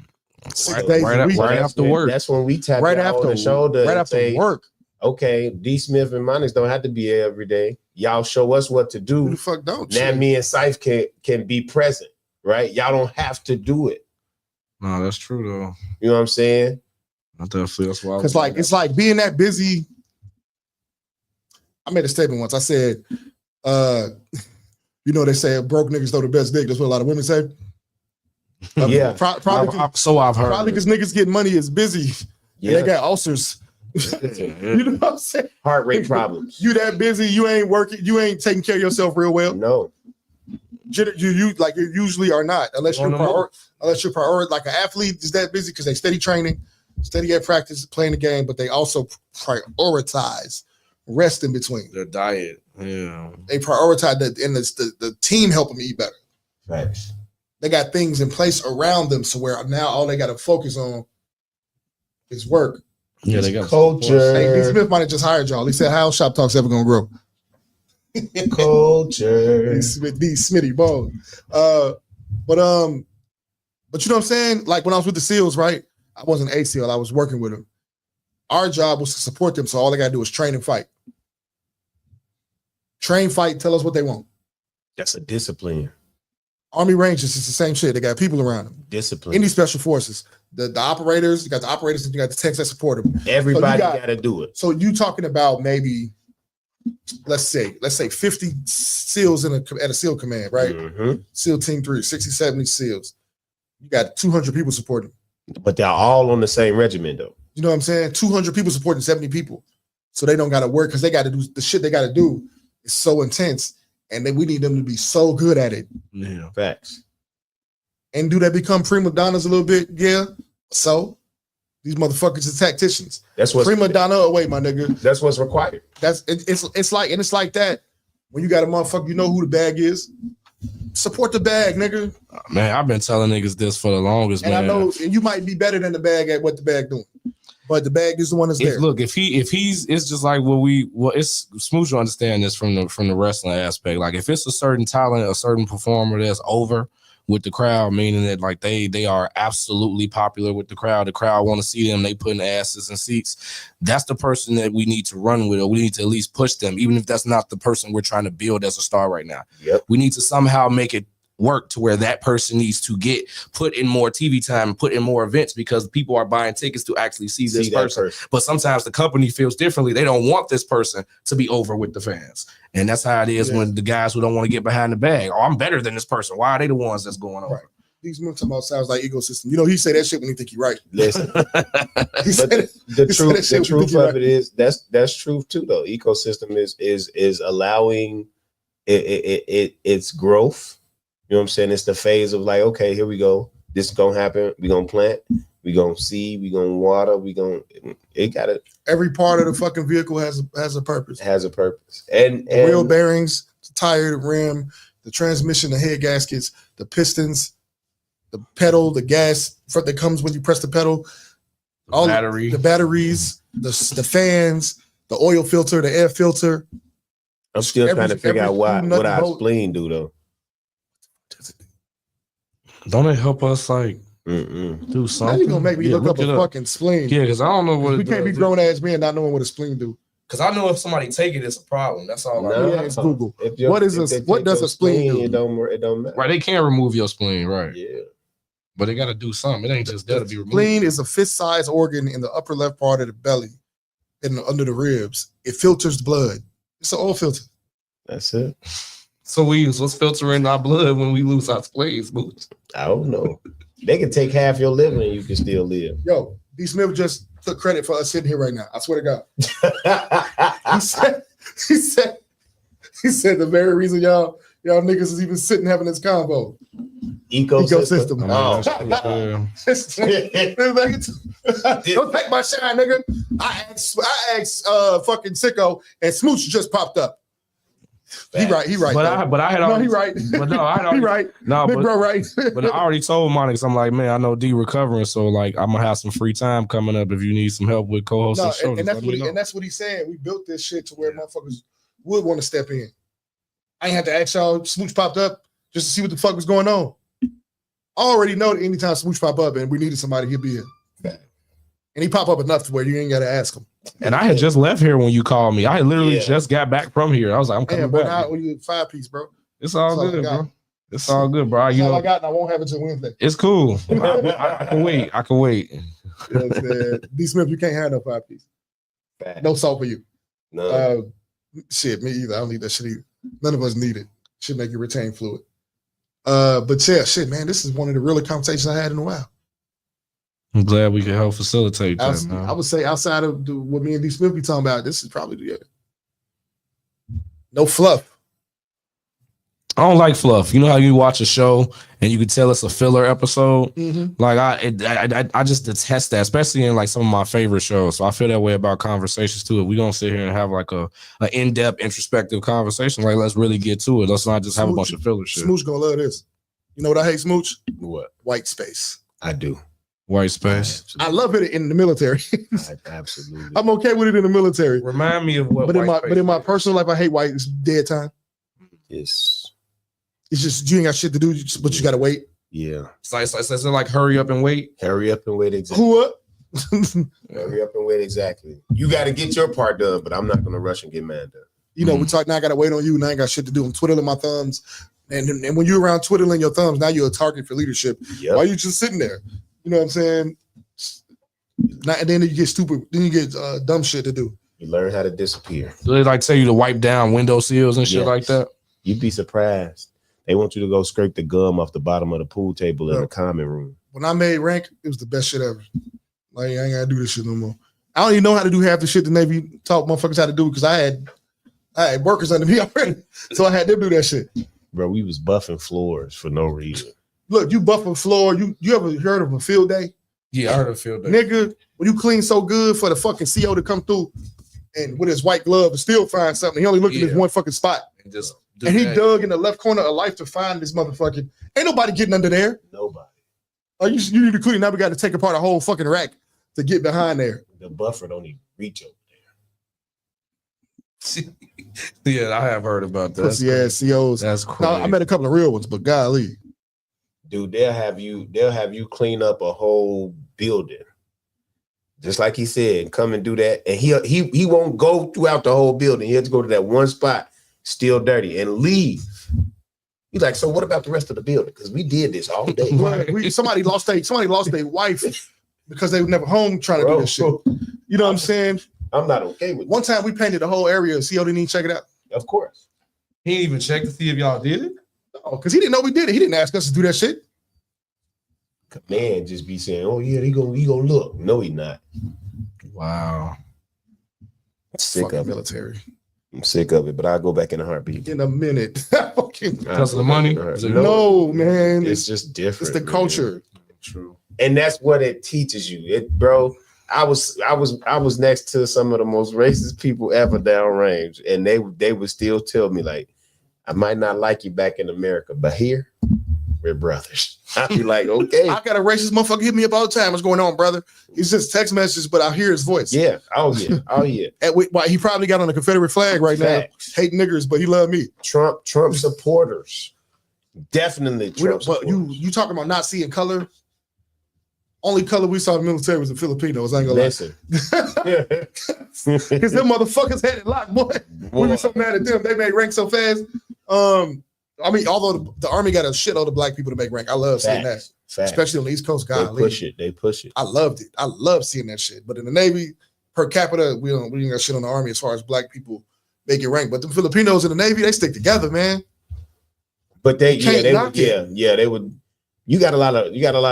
6 days a week. Right after work. That's when we tap Right y'all after on the shoulder. Right and after say, work. Okay, D Smith and MONIX don't have to be here every day. Y'all show us what to do. Who the fuck don't? Now shit? me and Syph can be present, right? Y'all don't have to do it. No, that's true though. You know what I'm saying? I definitely that's why. Because like it's like being that busy. I made a statement once. I said, you know, they say broke niggas throw the best dick. That's what a lot of women say. Yeah. Probably I've heard. Probably because niggas getting money is busy. Yeah. And they got ulcers. You know what I'm saying? Heart rate problems. You that busy, you ain't working, you ain't taking care of yourself real well. No. You like you usually are not, unless you're priority. Like an athlete is that busy because they steady training, steady at practice, playing the game, but they also prioritize rest in between. Their diet. Yeah. They prioritize that, and the team help them eat better. Facts. They got things in place around them, so where now all they got to focus on is work. Yeah, they got culture. Hey, D Smith might have just hired y'all. He said, "How Shoptalk's ever gonna grow?" Culture. D Smitty ball. But you know what I'm saying? Like when I was with the SEALs, right? I wasn't a SEAL. I was working with them. Our job was to support them, so all they gotta do is train and fight. Train, fight, tell us what they want. That's a discipline. Army Rangers, it's the same shit. They got people around them. Discipline. Any special forces, the operators, you got the operators and you got the techs that support them. Everybody got to do it. So you talking about maybe, let's say 50 SEALs at a SEAL command, right? Mm-hmm. SEAL Team 3, 60, 70 SEALs. You got 200 people supporting. But they're all on the same regimen, though. You know what I'm saying? 200 people supporting 70 people. So they don't got to work because they got to do the shit they got to do is so intense. And then we need them to be so good at it. Yeah. Facts. And do they become prima donnas a little bit? Yeah. So these motherfuckers are tacticians. That's what's prima donna away, my nigga. That's what's required. It's like that. When you got a motherfucker, you know who the bag is. Support the bag, nigga. Man, I've been telling niggas this for the longest, and man. I know, and you might be better than the bag at what the bag doing. But the bag is the one that's there. Look, if he's, it's just like it's smooth to understand this from the wrestling aspect. Like if it's a certain talent, a certain performer that's over with the crowd, meaning that like they are absolutely popular with the crowd want to see them, they putting asses in seats. That's the person that we need to run with, or we need to at least push them, even if that's not the person we're trying to build as a star right now. Yep. We need to somehow make it work to where that person needs to get put in more TV time, put in more events, because people are buying tickets to actually see this person. But sometimes the company feels differently. They don't want this person to be over with the fans. And that's how it is when the guys who don't want to get behind the bag. Oh, I'm better than this person. Why are they the ones that's going over? Right. These moves about sounds like ecosystem. You know, he say that shit when he think he right. Listen, the truth of it is that's truth too, though. Ecosystem is allowing its growth. You know what I'm saying? It's the phase of like, okay, here we go. This is gonna happen. We're gonna plant. We're gonna seed. We're gonna water. It got it. Every part of the fucking vehicle has a purpose. Has a purpose. And wheel bearings, the tire, the rim, the transmission, the head gaskets, the pistons, the pedal, the gas that comes when you press the pedal, the batteries, the fans, the oil filter, the air filter. I'm still trying to figure out what our spleen do though. Don't it help us like do something? Now you gonna make me look up a fucking spleen? Yeah, because I don't know what we can't be grown ass men not knowing what a spleen do. Because I know if somebody take it, it's a problem. That's all. It's Google. What does a spleen do? It don't matter. Right, they can't remove your spleen, right? Yeah, but they got to do something. It ain't just there to be removed. Spleen is a fist-sized organ in the upper left part of the belly, and under the ribs. It filters blood. It's an oil filter. That's it. So what's filtering our blood when we lose our spleens? I don't know. They can take half your liver and you can still live. Yo, D. Smith just took credit for us sitting here right now. I swear to God. He said the very reason y'all niggas is even sitting having this convo. Ecosystem. Don't take my shine, nigga. I asked fucking Sicko, and Smooch just popped up. He right. But I had no, already, he right. But no, I he right. No, Big bro right. But I already told MONIX, I'm like, man, I know D recovering, so like I'm gonna have some free time coming up if you need some help with co-hosting shows. And that's what he said. We built this shit to where motherfuckers would want to step in. I ain't had to ask y'all. Smooch popped up just to see what the fuck was going on. I already know that anytime Smooch pop up and we needed somebody, he'll be here. And he pop up enough to where you ain't got to ask him. And I had just left here when you called me. I had literally just got back from here. I was like, I'm coming back. Now you 5-piece, bro. It's all good, bro. It's all good, bro. That's all I got, and I won't have it till Wednesday. It's cool. I can wait. You know what I'm saying? D. Smith, you can't have no 5-piece. No salt for you. No. Shit, me either. I don't need that shit either. None of us need it. Should make you retain fluid. But yeah, shit, man, this is one of the realest conversations I had in a while. I'm glad we could help facilitate that. I would say outside of what me and D. Smith be talking about, this is probably no fluff. I don't like fluff. You know how you watch a show and you can tell it's a filler episode? Mm-hmm. Like I just detest that, especially in like some of my favorite shows. So I feel that way about conversations too. If we don't sit here and have like a in-depth introspective conversation, like let's really get to it. Let's not just have a bunch of filler shit. Smooch gonna love this. You know what I hate, Smooch? What? White space. I do. White space. I love it in the military. Absolutely. I'm okay with it in the military. Remind me of what. But in my personal life, I hate white. It's dead time. It's just you ain't got shit to do, but you gotta wait. Yeah. It's like hurry up and wait. Hurry up and wait. Exactly. Who up? Hurry up and wait. Exactly. You got to get your part done, but I'm not gonna rush and get mad done. You know, we talk now. I gotta wait on you. Now I ain't got shit to do. I'm twiddling my thumbs, and when you're around twiddling your thumbs, now you're a target for leadership. Yep. Why are you just sitting there? You know what I'm saying? And then you get stupid. Then you get dumb shit to do. You learn how to disappear. Do they like tell you to wipe down window sills and shit like that? You'd be surprised. They want you to go scrape the gum off the bottom of the pool table in the common room. When I made rank, it was the best shit ever. Like, I ain't gotta do this shit no more. I don't even know how to do half the shit the Navy taught motherfuckers how to do because I had workers under me already. So I had them do that shit. Bro, we was buffing floors for no reason. Look, you buffing floor. You ever heard of a field day? Yeah, I heard of a field day. Nigga, when you clean so good for the fucking CO to come through and with his white glove and still find something, he only looked at this one fucking spot. And he dug in the left corner of life to find this motherfucking. Ain't nobody getting under there. Nobody. Oh, you need to clean. Now we got to take apart a whole fucking rack to get behind there. The buffer don't even reach over there. Yeah, I have heard about that. Pussy ass COs. That's crazy. No, I met a couple of real ones, but golly. Dude, they'll have you clean up a whole building. Just like he said, come and do that. And he won't go throughout the whole building. He has to go to that one spot, still dirty, and leave. He's like, so what about the rest of the building? Because we did this all day. Somebody lost their wife because they were never home trying to do this shit. You know what I'm saying? I'm not okay with one time we painted the whole area. CO didn't even check it out. Of course. He didn't even check to see if y'all did it? No, because he didn't know we did it. He didn't ask us to do that shit. Man, just be saying, oh yeah, he gonna look. No, he not. Wow. Sick of military. I'm sick of it, but I'll go back in a heartbeat. In a minute. Because of the money? No, man. It's just different. It's the culture. True. And that's what it teaches you. Bro, I was next to some of the most racist people ever downrange, and they would still tell me, like, I might not like you back in America, but here, we're brothers. I'd be like, okay. I got a racist motherfucker hit me up all the time. What's going on, brother? He's just text messages, but I hear his voice. Yeah. Oh, yeah. He probably got on a Confederate flag right now, hating niggers, but he loved me. Trump supporters. Definitely Trump supporters. You talking about not seeing color? Only color we saw in the military was the Filipinos. I ain't gonna lie. Because them motherfuckers had it locked, boy. We were so mad at them. They made rank so fast. I mean, although the Army got a shitload of black people to make rank, I love seeing that. Especially on the East Coast. God, They push it. I loved it. I love seeing that shit. But in the Navy, per capita, we ain't got shit on the Army as far as black people making rank. But the Filipinos in the Navy, they stick together, man. But they would. You got a lot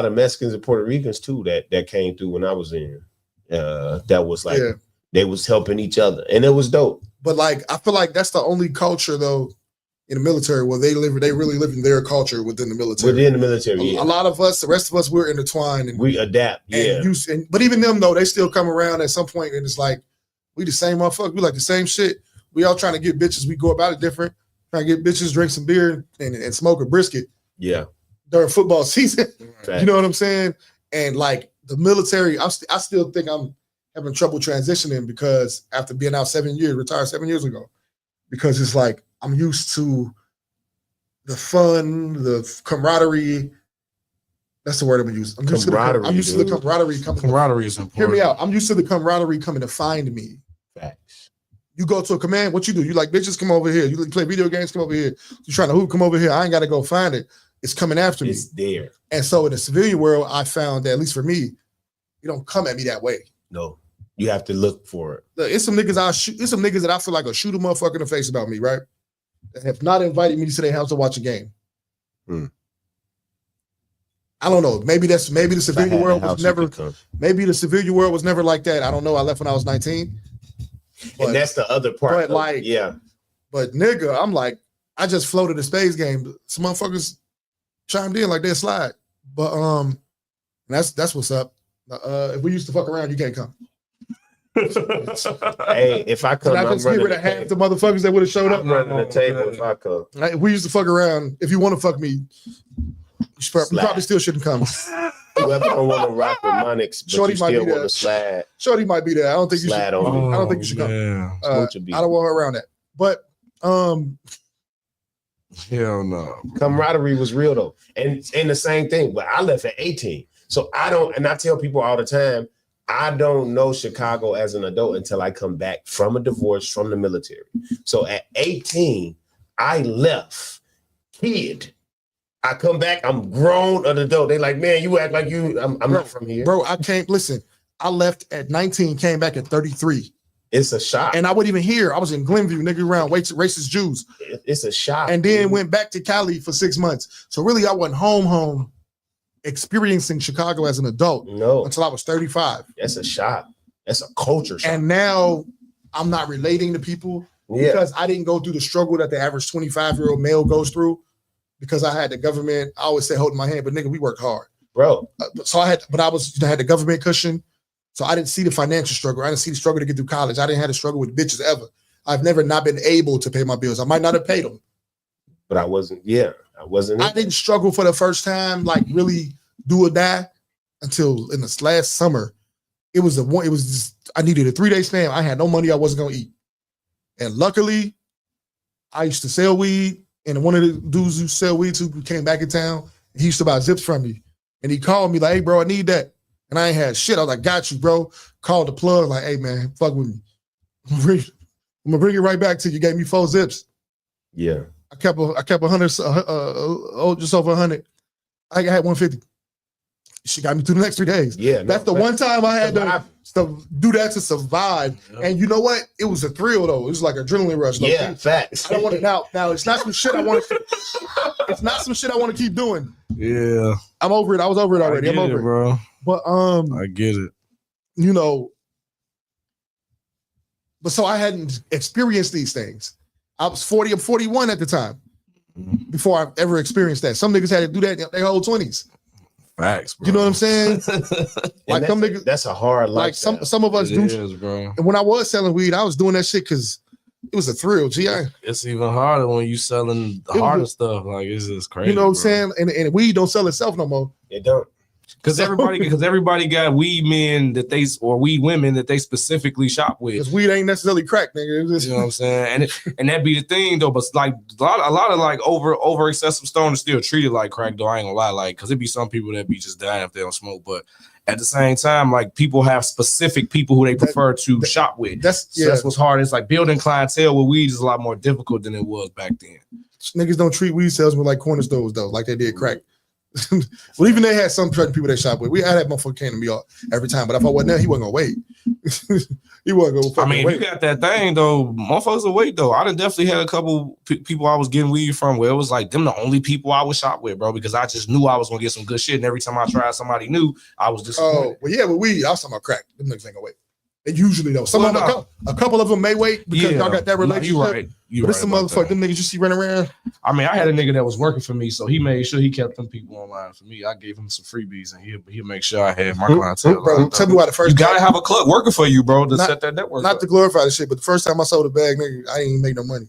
of Mexicans and Puerto Ricans too that came through when I was in. That was like they was helping each other, and it was dope. But like, I feel like that's the only culture though in the military where they really live in their culture within the military. Within the military, a lot of us, the rest of us, we're intertwined and we adapt. But even them though, they still come around at some point, and it's like we the same motherfucker. We like the same shit. We all trying to get bitches. We go about it different. Trying to get bitches, drink some beer, and smoke a brisket. Yeah. During football season, right. You know what I'm saying? And like the military, I still think I'm having trouble transitioning because after being out 7 years, retired 7 years ago, because it's like I'm used to the fun, the camaraderie. That's the word I'm gonna use. I'm used to the camaraderie coming. Camaraderie is important. Hear me out. I'm used to the camaraderie coming to find me. Facts. You go to a command, what you do? You like bitches, come over here. You play video games, come over here. You trying to hoop, come over here. I ain't gotta go find it. It's coming after me. It's there. And so in the civilian world, I found that, at least for me, you don't come at me that way. No, you have to look for it. Look, it's some niggas that I feel like will shoot a motherfucker in the face about me, right? That have not invited me to their house to watch a game. I don't know. Maybe the civilian world was never. Maybe the civilian world was never like that. I don't know. I left when I was 19. But, and that's the other part. But like, yeah. But nigga, I'm like, I just floated a space game. Some motherfuckers chimed in like they slide. But that's what's up. If we used to fuck around, you can't come. Hey, if I come, I just get rid of half the motherfuckers that would have showed up. I'm running the table if I come. If we used to fuck around, if you want to fuck me, you probably still shouldn't come. Whoever don't want to rock with MONIX, but Shorty you might still be want there. to slide. Shorty might be there. I don't think you should. I don't think you should come. I don't want her around that. But hell no. Camaraderie was real though, and the same thing. But I left at 18, so I don't. And I tell people all the time, I don't know Chicago as an adult until I come back from a divorce from the military. So at 18, I left, kid. I come back, I'm grown, an adult. They like, man, you act like you. I'm not from here, bro. I can't listen. I left at 19, came back at 33. It's a shock. And I wasn't even here. I was in Glenview, nigga, around racist Jews. It's a shock. And then went back to Cali for 6 months. So really, I wasn't home experiencing Chicago as an adult. No. Until I was 35. That's a shock. That's a culture shock. And now I'm not relating to people because I didn't go through the struggle that the average 25-year-old male goes through because I had the government, I always say holding my hand, but nigga, we work hard. Bro. So I had the government cushion. So I didn't see the financial struggle. I didn't see the struggle to get through college. I didn't have to struggle with bitches ever. I've never not been able to pay my bills. I might not have paid them. But I wasn't. I didn't struggle for the first time, like really do or die until in this last summer. I needed a 3-day span. I had no money. I wasn't going to eat. And luckily, I used to sell weed. And one of the dudes who sell weed who came back in town, he used to buy zips from me. And he called me like, hey, bro, I need that. And I ain't had shit. I was like, got you, bro. Called the plug, like, hey, man, fuck with me. I'm gonna bring it right back to you. Gave me 4 zips. Yeah. I kept 100, just over 100. I had 150. She got me through the next 3 days. Yeah. That's the one time I had to do that to survive. Yeah. And you know what? It was a thrill though. It was like adrenaline rush. Yeah, facts. I don't want it now. It's not some shit I want to. It's not some shit I want to keep doing. Yeah. I'm over it. I was over it already. I'm over it, bro. But I get it. You know. But so I hadn't experienced these things. I was 40. I'm 41 at the time. Before I ever experienced that. Some niggas had to do that in their whole 20s. Facts, bro. You know what I'm saying? Like some niggas, that's a hard life. Like some of us do. Is, bro. And when I was selling weed, I was doing that shit because it was a thrill. It's even harder when you selling the harder stuff. Like it's just crazy. You know what I'm saying? And weed don't sell itself no more. It don't. Because everybody got weed men or weed women that they specifically shop with. Because weed ain't necessarily crack, nigga. You know what I'm saying? And that be the thing though. But like a lot of like over excessive stoners still treated like crack though. I ain't gonna lie, like because it be some people that be just dying if they don't smoke. But at the same time, like people have specific people who they prefer to shop with. That's what's hard. It's like building clientele with weed is a lot more difficult than it was back then. Niggas don't treat weed salesmen like corner stores though, like they did crack. Well, even they had some certain people they shop with. I had that motherfucker came to me every time, but if I wasn't there, he wasn't gonna wait. He wasn't gonna fucking I mean, wait. if you got that thing though, motherfuckers will wait though. I done definitely had a couple people I was getting weed from where it was like them the only people I would shop with, bro, because I just knew I was gonna get some good shit. And every time I tried somebody new, I was disappointed. Oh, well, yeah, but I was talking about crack. Them niggas ain't gonna wait. They usually though. A couple of them may wait because y'all got that relationship. You right. But it's some motherfucker, them niggas you see running around. I mean, I had a nigga that was working for me, so he made sure he kept them people online for me. I gave him some freebies, and he'll make sure I had my clientele. Bro, tell me why the first you gotta have a club working for you, bro, to set that network. Not to glorify the shit, but the first time I sold a bag, nigga, I didn't even make no money,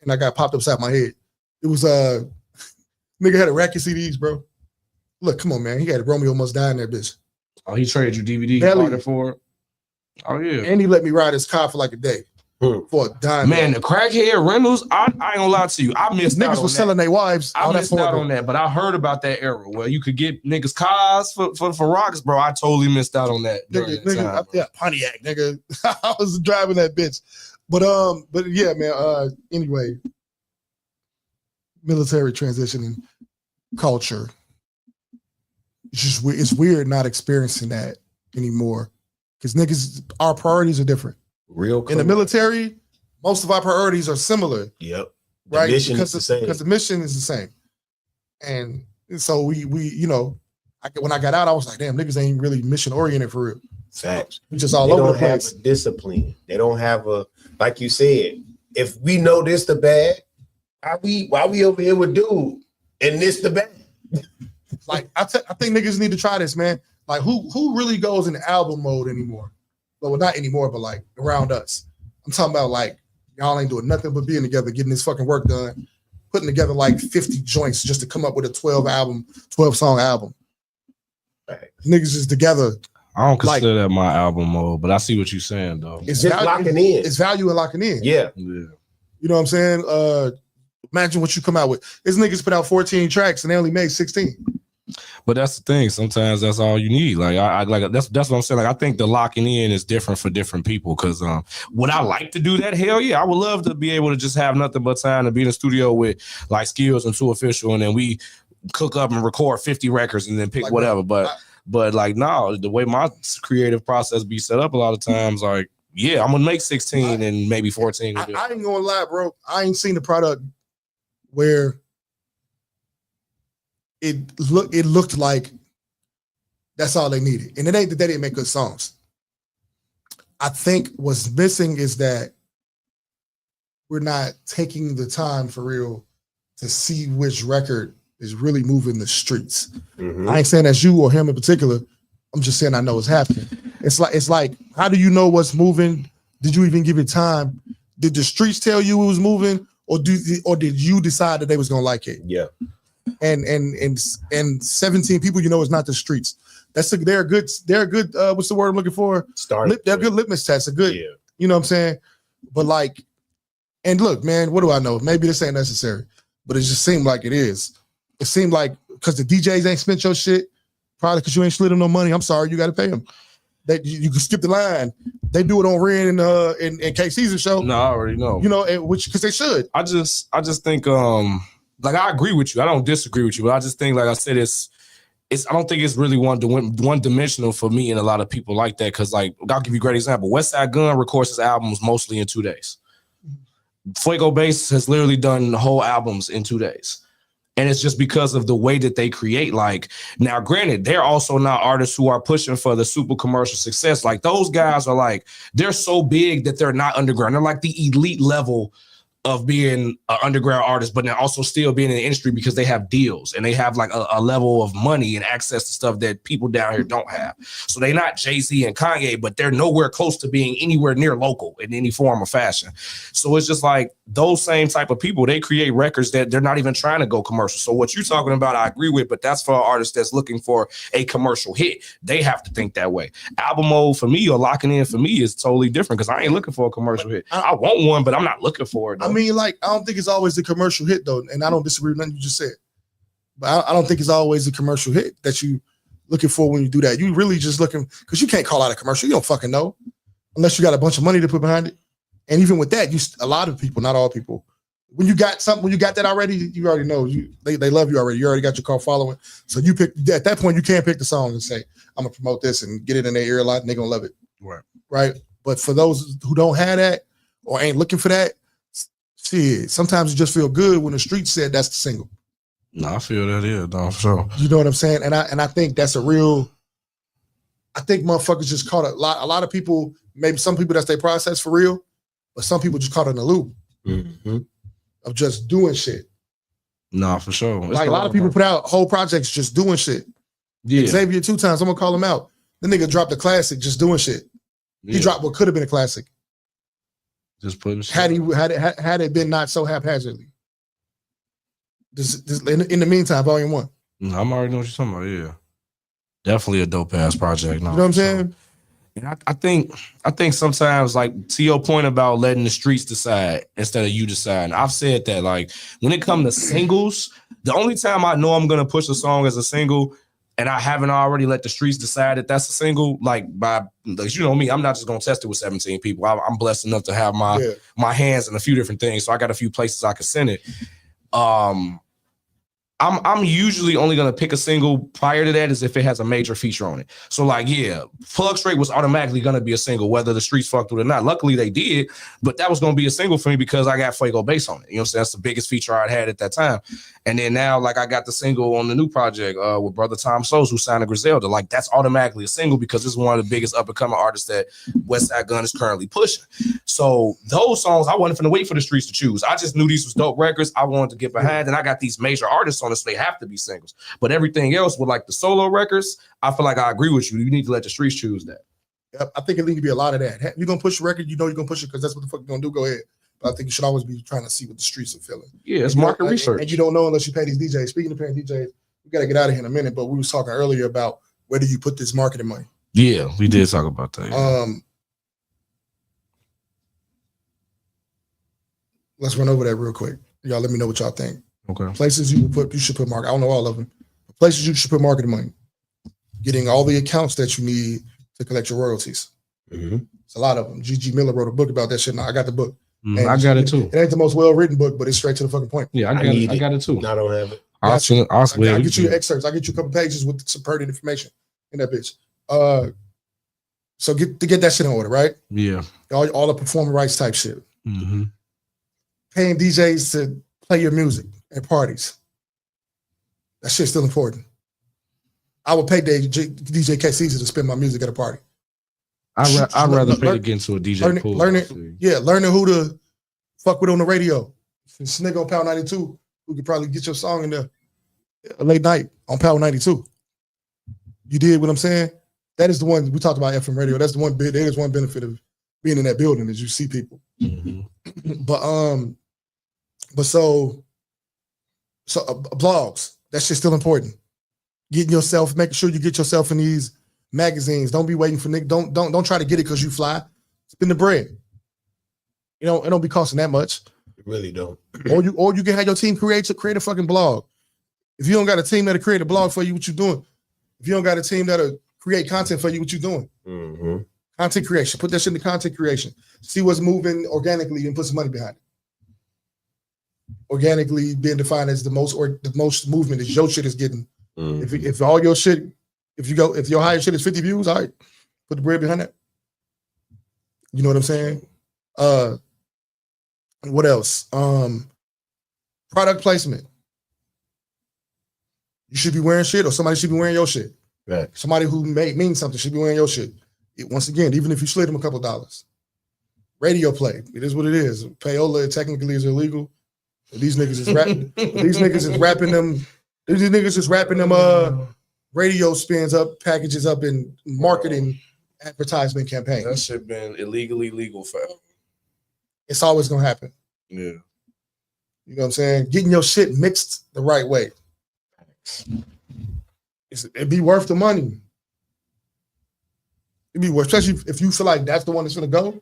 and I got popped upside my head. It was nigga had a rack of CDs, bro. Look, come on, man, he had Romeo Must Die in that bitch. Oh, he traded you DVD for it. Oh yeah, and he let me ride his car for like a day for a dime. Man, the crackhead rentals, I ain't gonna lie to you, I missed out on that. Niggas was selling their wives. I missed out on that, but I heard about that era where you could get niggas cars for rocks, bro. I totally missed out on that. Nigga, Pontiac, nigga. I was driving that bitch, but yeah, man. Anyway, military transitioning culture. It's weird not experiencing that anymore. Because niggas, our priorities are different. Real cool. In the military, most of our priorities are similar. Yep. Right? Mission is the same. Because the mission is the same. And so we you know, when I got out, I was like, damn, niggas ain't really mission oriented for real. Facts. We just all over the place. Have discipline. They don't have like you said, if we know this the bad, why we over here with dude and this the bad? Like I think niggas need to try this, man. Like who really goes in album mode anymore? Well, not anymore, but like around us. I'm talking about like y'all ain't doing nothing but being together, getting this fucking work done, putting together like 50 joints just to come up with a 12 song album. Right. Niggas is together. I don't consider that my album mode, but I see what you're saying though. It's just locking in. It's value in locking in. Yeah. You know what I'm saying? Imagine what you come out with. These niggas put out 14 tracks and they only made 16. But that's the thing. Sometimes that's all you need. Like I like that's what I'm saying. Like I think the locking in is different for different people. Because would I like to do that? Hell yeah, I would love to be able to just have nothing but time to be in the studio with like Skills and Two Official, and then we cook up and record 50 records and then pick like whatever. But like no, the way my creative process be set up a lot of times, like yeah, I'm gonna make 16 and maybe 14. I ain't gonna lie, bro. I ain't seen the product where it looked like that's all they needed. And it ain't that they didn't make good songs. I think what's missing is that we're not taking the time for real to see which record is really moving the streets. Mm-hmm. I ain't saying that's you or him in particular. I'm just saying I know it's happening. It's like, how do you know what's moving? Did you even give it time? Did the streets tell you it was moving, or did you decide that they was gonna like it? Yeah. And 17 people, you know, it's not the streets. They're a good what's the word I'm looking for? They're good litmus tests. You know what I'm saying? But like, and look, man, what do I know? Maybe this ain't necessary, but it just seemed like it is. It seemed like because the DJs ain't spent your shit, probably because you ain't slid them no money. I'm sorry, you got to pay them. That you can skip the line. They do it on Ren and KC's show. No, I already know. You know, which because they should. I just think like I agree with you. I don't disagree with you, but I just think, like I said, it's. I don't think it's really one dimensional for me and a lot of people like that. Because like I'll give you a great example. Westside Gunn records his albums mostly in 2 days. Fuego Bass has literally done the whole albums in 2 days. And it's just because of the way that they create. Like, now, granted, they're also not artists who are pushing for the super commercial success. Like, those guys are like, they're so big that they're not underground. They're like the elite level of being an underground artist, but then also still being in the industry because they have deals and they have like a level of money and access to stuff that people down here don't have. So they're not Jay-Z and Kanye, but they're nowhere close to being anywhere near local in any form or fashion. So it's just like those same type of people, they create records that they're not even trying to go commercial. So what you're talking about, I agree with, but that's for an artist that's looking for a commercial hit. They have to think that way. Album mode for me or locking in for me is totally different because I ain't looking for a commercial hit. I want one, but I'm not looking for it, though. I mean, like, I don't think it's always the commercial hit, though, and I don't disagree with nothing you just said. But I don't think it's always the commercial hit that you looking for when you do that. You really just looking, because you can't call out a commercial. You don't fucking know unless you got a bunch of money to put behind it. And even with that, a lot of people, not all people, when you got something, when you got that already, you already know they love you already. You already got your car following. So you pick at that point, you can't pick the song and say, I'm gonna promote this and get it in their ear a lot and they're gonna love it. Right. But for those who don't have that or ain't looking for that, shit, sometimes you just feel good when the street said that's the single. No, I feel that for sure. You know what I'm saying? And I think that's I think motherfuckers just caught a lot of people, maybe some people that's their process for real, but some people just caught in the loop of just doing shit. No, for sure. Like a lot of people put out whole projects just doing shit. Yeah. Xavier 2 times, I'm gonna call him out. The nigga dropped a classic just doing shit. He dropped what could have been a classic. Just putting shit. Had it been not so haphazardly. This in the meantime, volume 1. No, I'm already know what you're talking about. Yeah, definitely a dope ass project. No, you know what I'm saying? And I think sometimes, like to your point about letting the streets decide instead of you deciding. I've said that, like when it comes to singles, the only time I know I'm gonna push a song as a single, and I haven't already let the streets decide that that's a single, like you know me, I'm not just gonna test it with 17 people. I'm blessed enough to have my hands in a few different things, so I got a few places I can send it. I'm usually only gonna pick a single prior to that as if it has a major feature on it. So like, yeah, Plug Straight was automatically gonna be a single, whether the streets fucked with it or not. Luckily they did, but that was gonna be a single for me because I got Fuego Bass on it. You know what I'm saying? That's the biggest feature I'd had at that time. And then now, like I got the single on the new project with Brother Tom Souls, who signed to Griselda. Like that's automatically a single because this is one of the biggest up and coming artists that Westside Gunn is currently pushing. So those songs, I wasn't finna wait for the streets to choose. I just knew these was dope records. I wanted to get behind, and I got these major artists on it, so they have to be singles. But everything else with like the solo records, I feel like I agree with you. You need to let the streets choose that. Yep, I think it needs to be a lot of that. You're gonna push a record, you know you're gonna push it because that's what the fuck you're gonna do. Go ahead. But I think you should always be trying to see what the streets are feeling. Yeah, it's market research. And you don't know unless you pay these DJs. Speaking of paying DJs, we gotta get out of here in a minute, but we was talking earlier about where do you put this marketing money? Yeah, we did talk about that. Yeah. Let's run over that real quick. Y'all let me know what y'all think. Okay. Places you should put market. I don't know all of them. Places you should put marketing money. Getting all the accounts that you need to collect your royalties. It's a lot of them. G.G. Miller wrote a book about that shit. Now I got the book. I got it too. It ain't the most well-written book, but it's straight to the fucking point. Yeah, I got it too. I don't have it. I'll get you excerpts. I'll get you a couple pages with some pertinent information in that bitch. So get that shit in order, right? Yeah. All the performing rights type shit. Paying DJs to play your music at parties. That shit's still important. I would pay DJ K Caesar to spin my music at a party. I'd rather pay to get into a DJ pool. Learning who to fuck with on the radio. This nigga on Power 92 who could probably get your song in the late night on Power 92. You did what I'm saying? That is the one we talked about FM radio. That's the one bit. There is one benefit of being in that building is you see people. But so blogs. That shit's still important. Getting yourself, making sure you get yourself in these magazines. Don't be waiting for Nick. Don't try to get it because you fly. Spend the bread. You know, it don't be costing that much. It really don't. Or you can have your team create a fucking blog. If you don't got a team that'll create a blog for you, what you doing? If you don't got a team that'll create content for you, what you doing? Content creation. Put that shit into content creation. See what's moving organically and put some money behind it. Organically being defined as the most movement is your shit is getting. If all your shit, if your highest shit is 50 views, all right, put the bread behind that. You know what I'm saying? What else? Product placement. You should be wearing shit, or somebody should be wearing your shit. Right. Somebody who mean something should be wearing your shit. Once again, even if you slid them a couple of dollars. Radio play. It is what it is. Payola technically is illegal. These niggas is rapping. These niggas is rapping them. These niggas is rapping them radio spins up, packages up in marketing advertisement campaigns. That shit been illegally legal forever. It's always gonna happen. Yeah. You know what I'm saying? Getting your shit mixed the right way. It'd be worth the money. It'd be worth, especially if you feel like that's the one that's gonna go.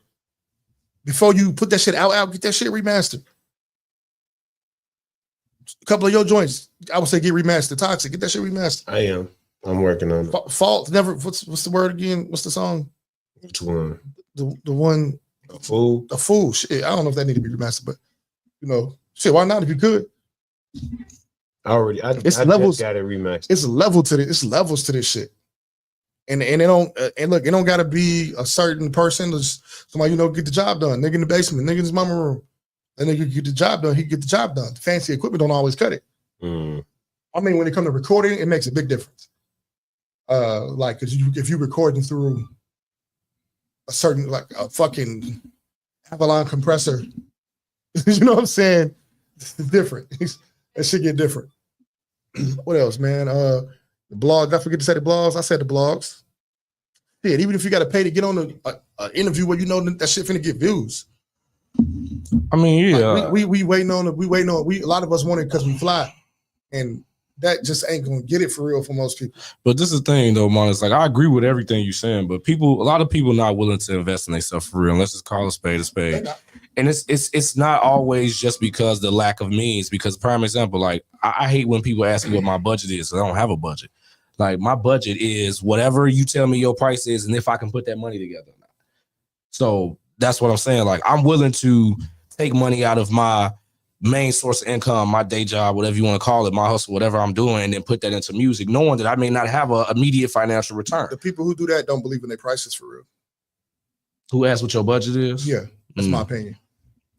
Before you put that shit out, get that shit remastered. A couple of your joints, I would say get remastered. Toxic, get that shit remastered. I'm working on it. Fault never. What's the word again? What's the song? Which one? The one. A Fool. A Fool. Shit, I don't know if that need to be remastered, but you know, Shit, why not if you could? I It's I levels. just got it rematched. It's levels to this shit. And they don't and look, it don't gotta be a certain person. Just somebody get the job done. Nigga in the basement, nigga in his mama room. And nigga get the job done. He get the job done. The fancy equipment don't always cut it. I mean, when it comes to recording, it makes a big difference. Like, cause if you recording through a certain like a fucking Avalon compressor, you know what I'm saying? It's different. That shit get different. What else, man? The blog. I forget to say the blogs. I said the blogs. Yeah, even if you got to pay to get on an interview where you know that shit finna get views. I mean, yeah, like we waiting on. A lot of us want it because we fly, and that just ain't gonna get it for real for most people. But this is the thing, though, man. It's like I agree with everything you're saying, but a lot of people not willing to invest in themselves for real. Let's just call a spade a spade. And it's not always just because the lack of means. Because prime example, like I hate when people ask me what my budget is. I don't have a budget. Like my budget is whatever you tell me your price is, and if I can put that money together. So that's what I'm saying. Like I'm willing to take money out of my main source of income, my day job, whatever you want to call it, my hustle, whatever I'm doing, and then put that into music, knowing that I may not have an immediate financial return. The people who do that don't believe in their prices for real. Who asked what your budget is? Yeah, that's my opinion.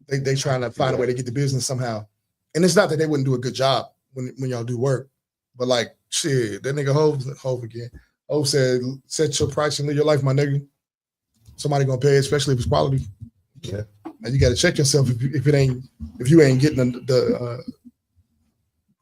They trying to find a way to get the business somehow. And it's not that they wouldn't do a good job when y'all do work, but like shit, that nigga Hove again. Hove said, set your price and live your life, my nigga. Somebody gonna pay, especially if it's quality. Yeah. And you got to check yourself if you ain't getting the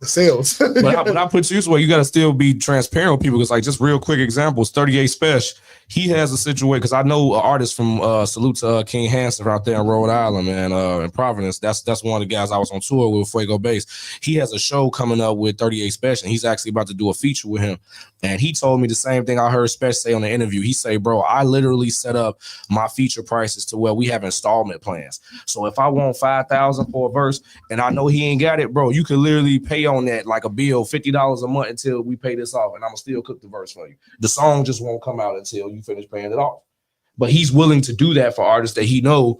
sales. But I put you this way, you got to still be transparent with people. Because like just real quick examples, 38 Special, he has a situation because I know an artist from salute to King Hansen out there in Rhode Island, man, in Providence. That's one of the guys I was on tour with Fuego Bass. He has a show coming up with 38 Special, and he's actually about to do a feature with him. And he told me the same thing I heard Special say on the interview. He say, bro, I literally set up my feature prices to where we have installment plans. So if I want $5,000 for a verse and I know he ain't got it, bro, you can literally pay on that like a bill, $50 a month until we pay this off, and I'm gonna still cook the verse for you. The song just won't come out until you finish paying it off. But he's willing to do that for artists that he know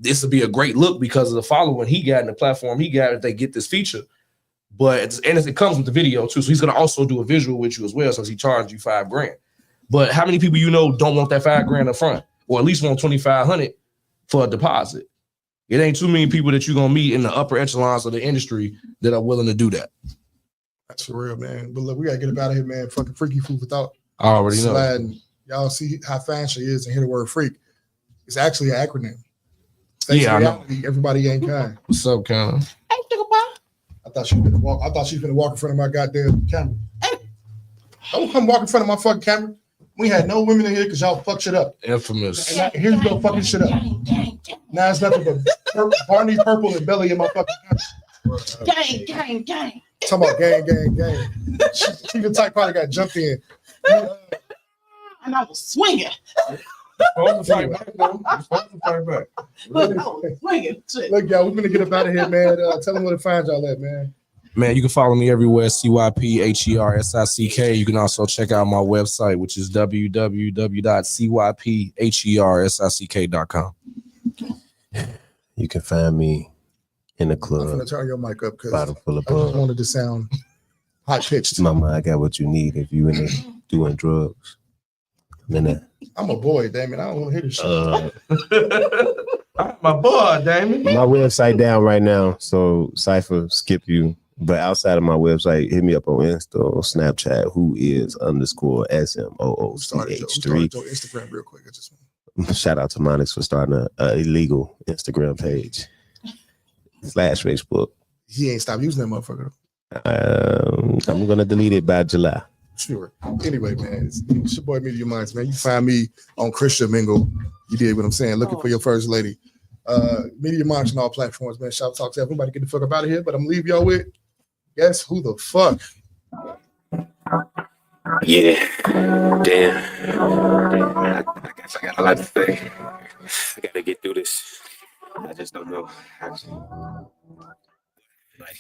this will be a great look because of the following he got and the platform he got if they get this feature. But it comes with the video too, so he's gonna also do a visual with you as well. So he charged you $5,000. But how many people you know don't want that $5,000 up front, or at least want $2,500 for a deposit? It ain't too many people that you're gonna meet in the upper echelons of the industry that are willing to do that. That's for real, man. But look, we gotta get up out of here, man. Fucking freaky food without I already know. sliding. Y'all see how fast she is and hear the word freak. It's actually an acronym. Thanks Yeah, I know. Everybody ain't kind. What's up, Connor? I thought she was gonna walk in front of my goddamn camera. Don't come walk in front of my fucking camera. We had no women in here because y'all fuck shit up. Infamous. And here you go fucking shit up. Now it's nothing but Barney Purple and Belly in my fucking camera. Gang. Talking about gang. She the type probably got jumped in. And I was swinging. Supposed to fight back. Look, I was swinging. Shit. Look, y'all, we're gonna get up out of here, man. Tell them where to find y'all at, man. Man, you can follow me everywhere, CYPHERSICK. You can also check out my website, which is www.cyphersick.com. You can find me in the I'm club, gonna turn your mic up because bottle full of I just bug. wanted to sound high pitched. Mama, I got what you need if you in there doing drugs. I'm in there. I'm a boy, damn it. I don't want to hear this shit. My boy, Damon. My website down right now, so Cypher skip you. But outside of my website, hit me up on Insta or Snapchat, who is _SMOOCH3. Start your Instagram real quick. I just Shout out to MONIX for starting an illegal Instagram page / Facebook. he ain't stopped using that motherfucker. I'm gonna delete it by July. Sure. Anyway, man, it's your boy Media Minds, man. You find me on Christian Mingle. You did what I'm saying, looking for your first lady. Media Minds on all platforms, man. Shoptalk to everybody. Get the fuck up out of here. But I'm leave y'all with guess who the fuck? Yeah. Damn, man. I guess I got a lot to say. I gotta get through this. I just don't know. Like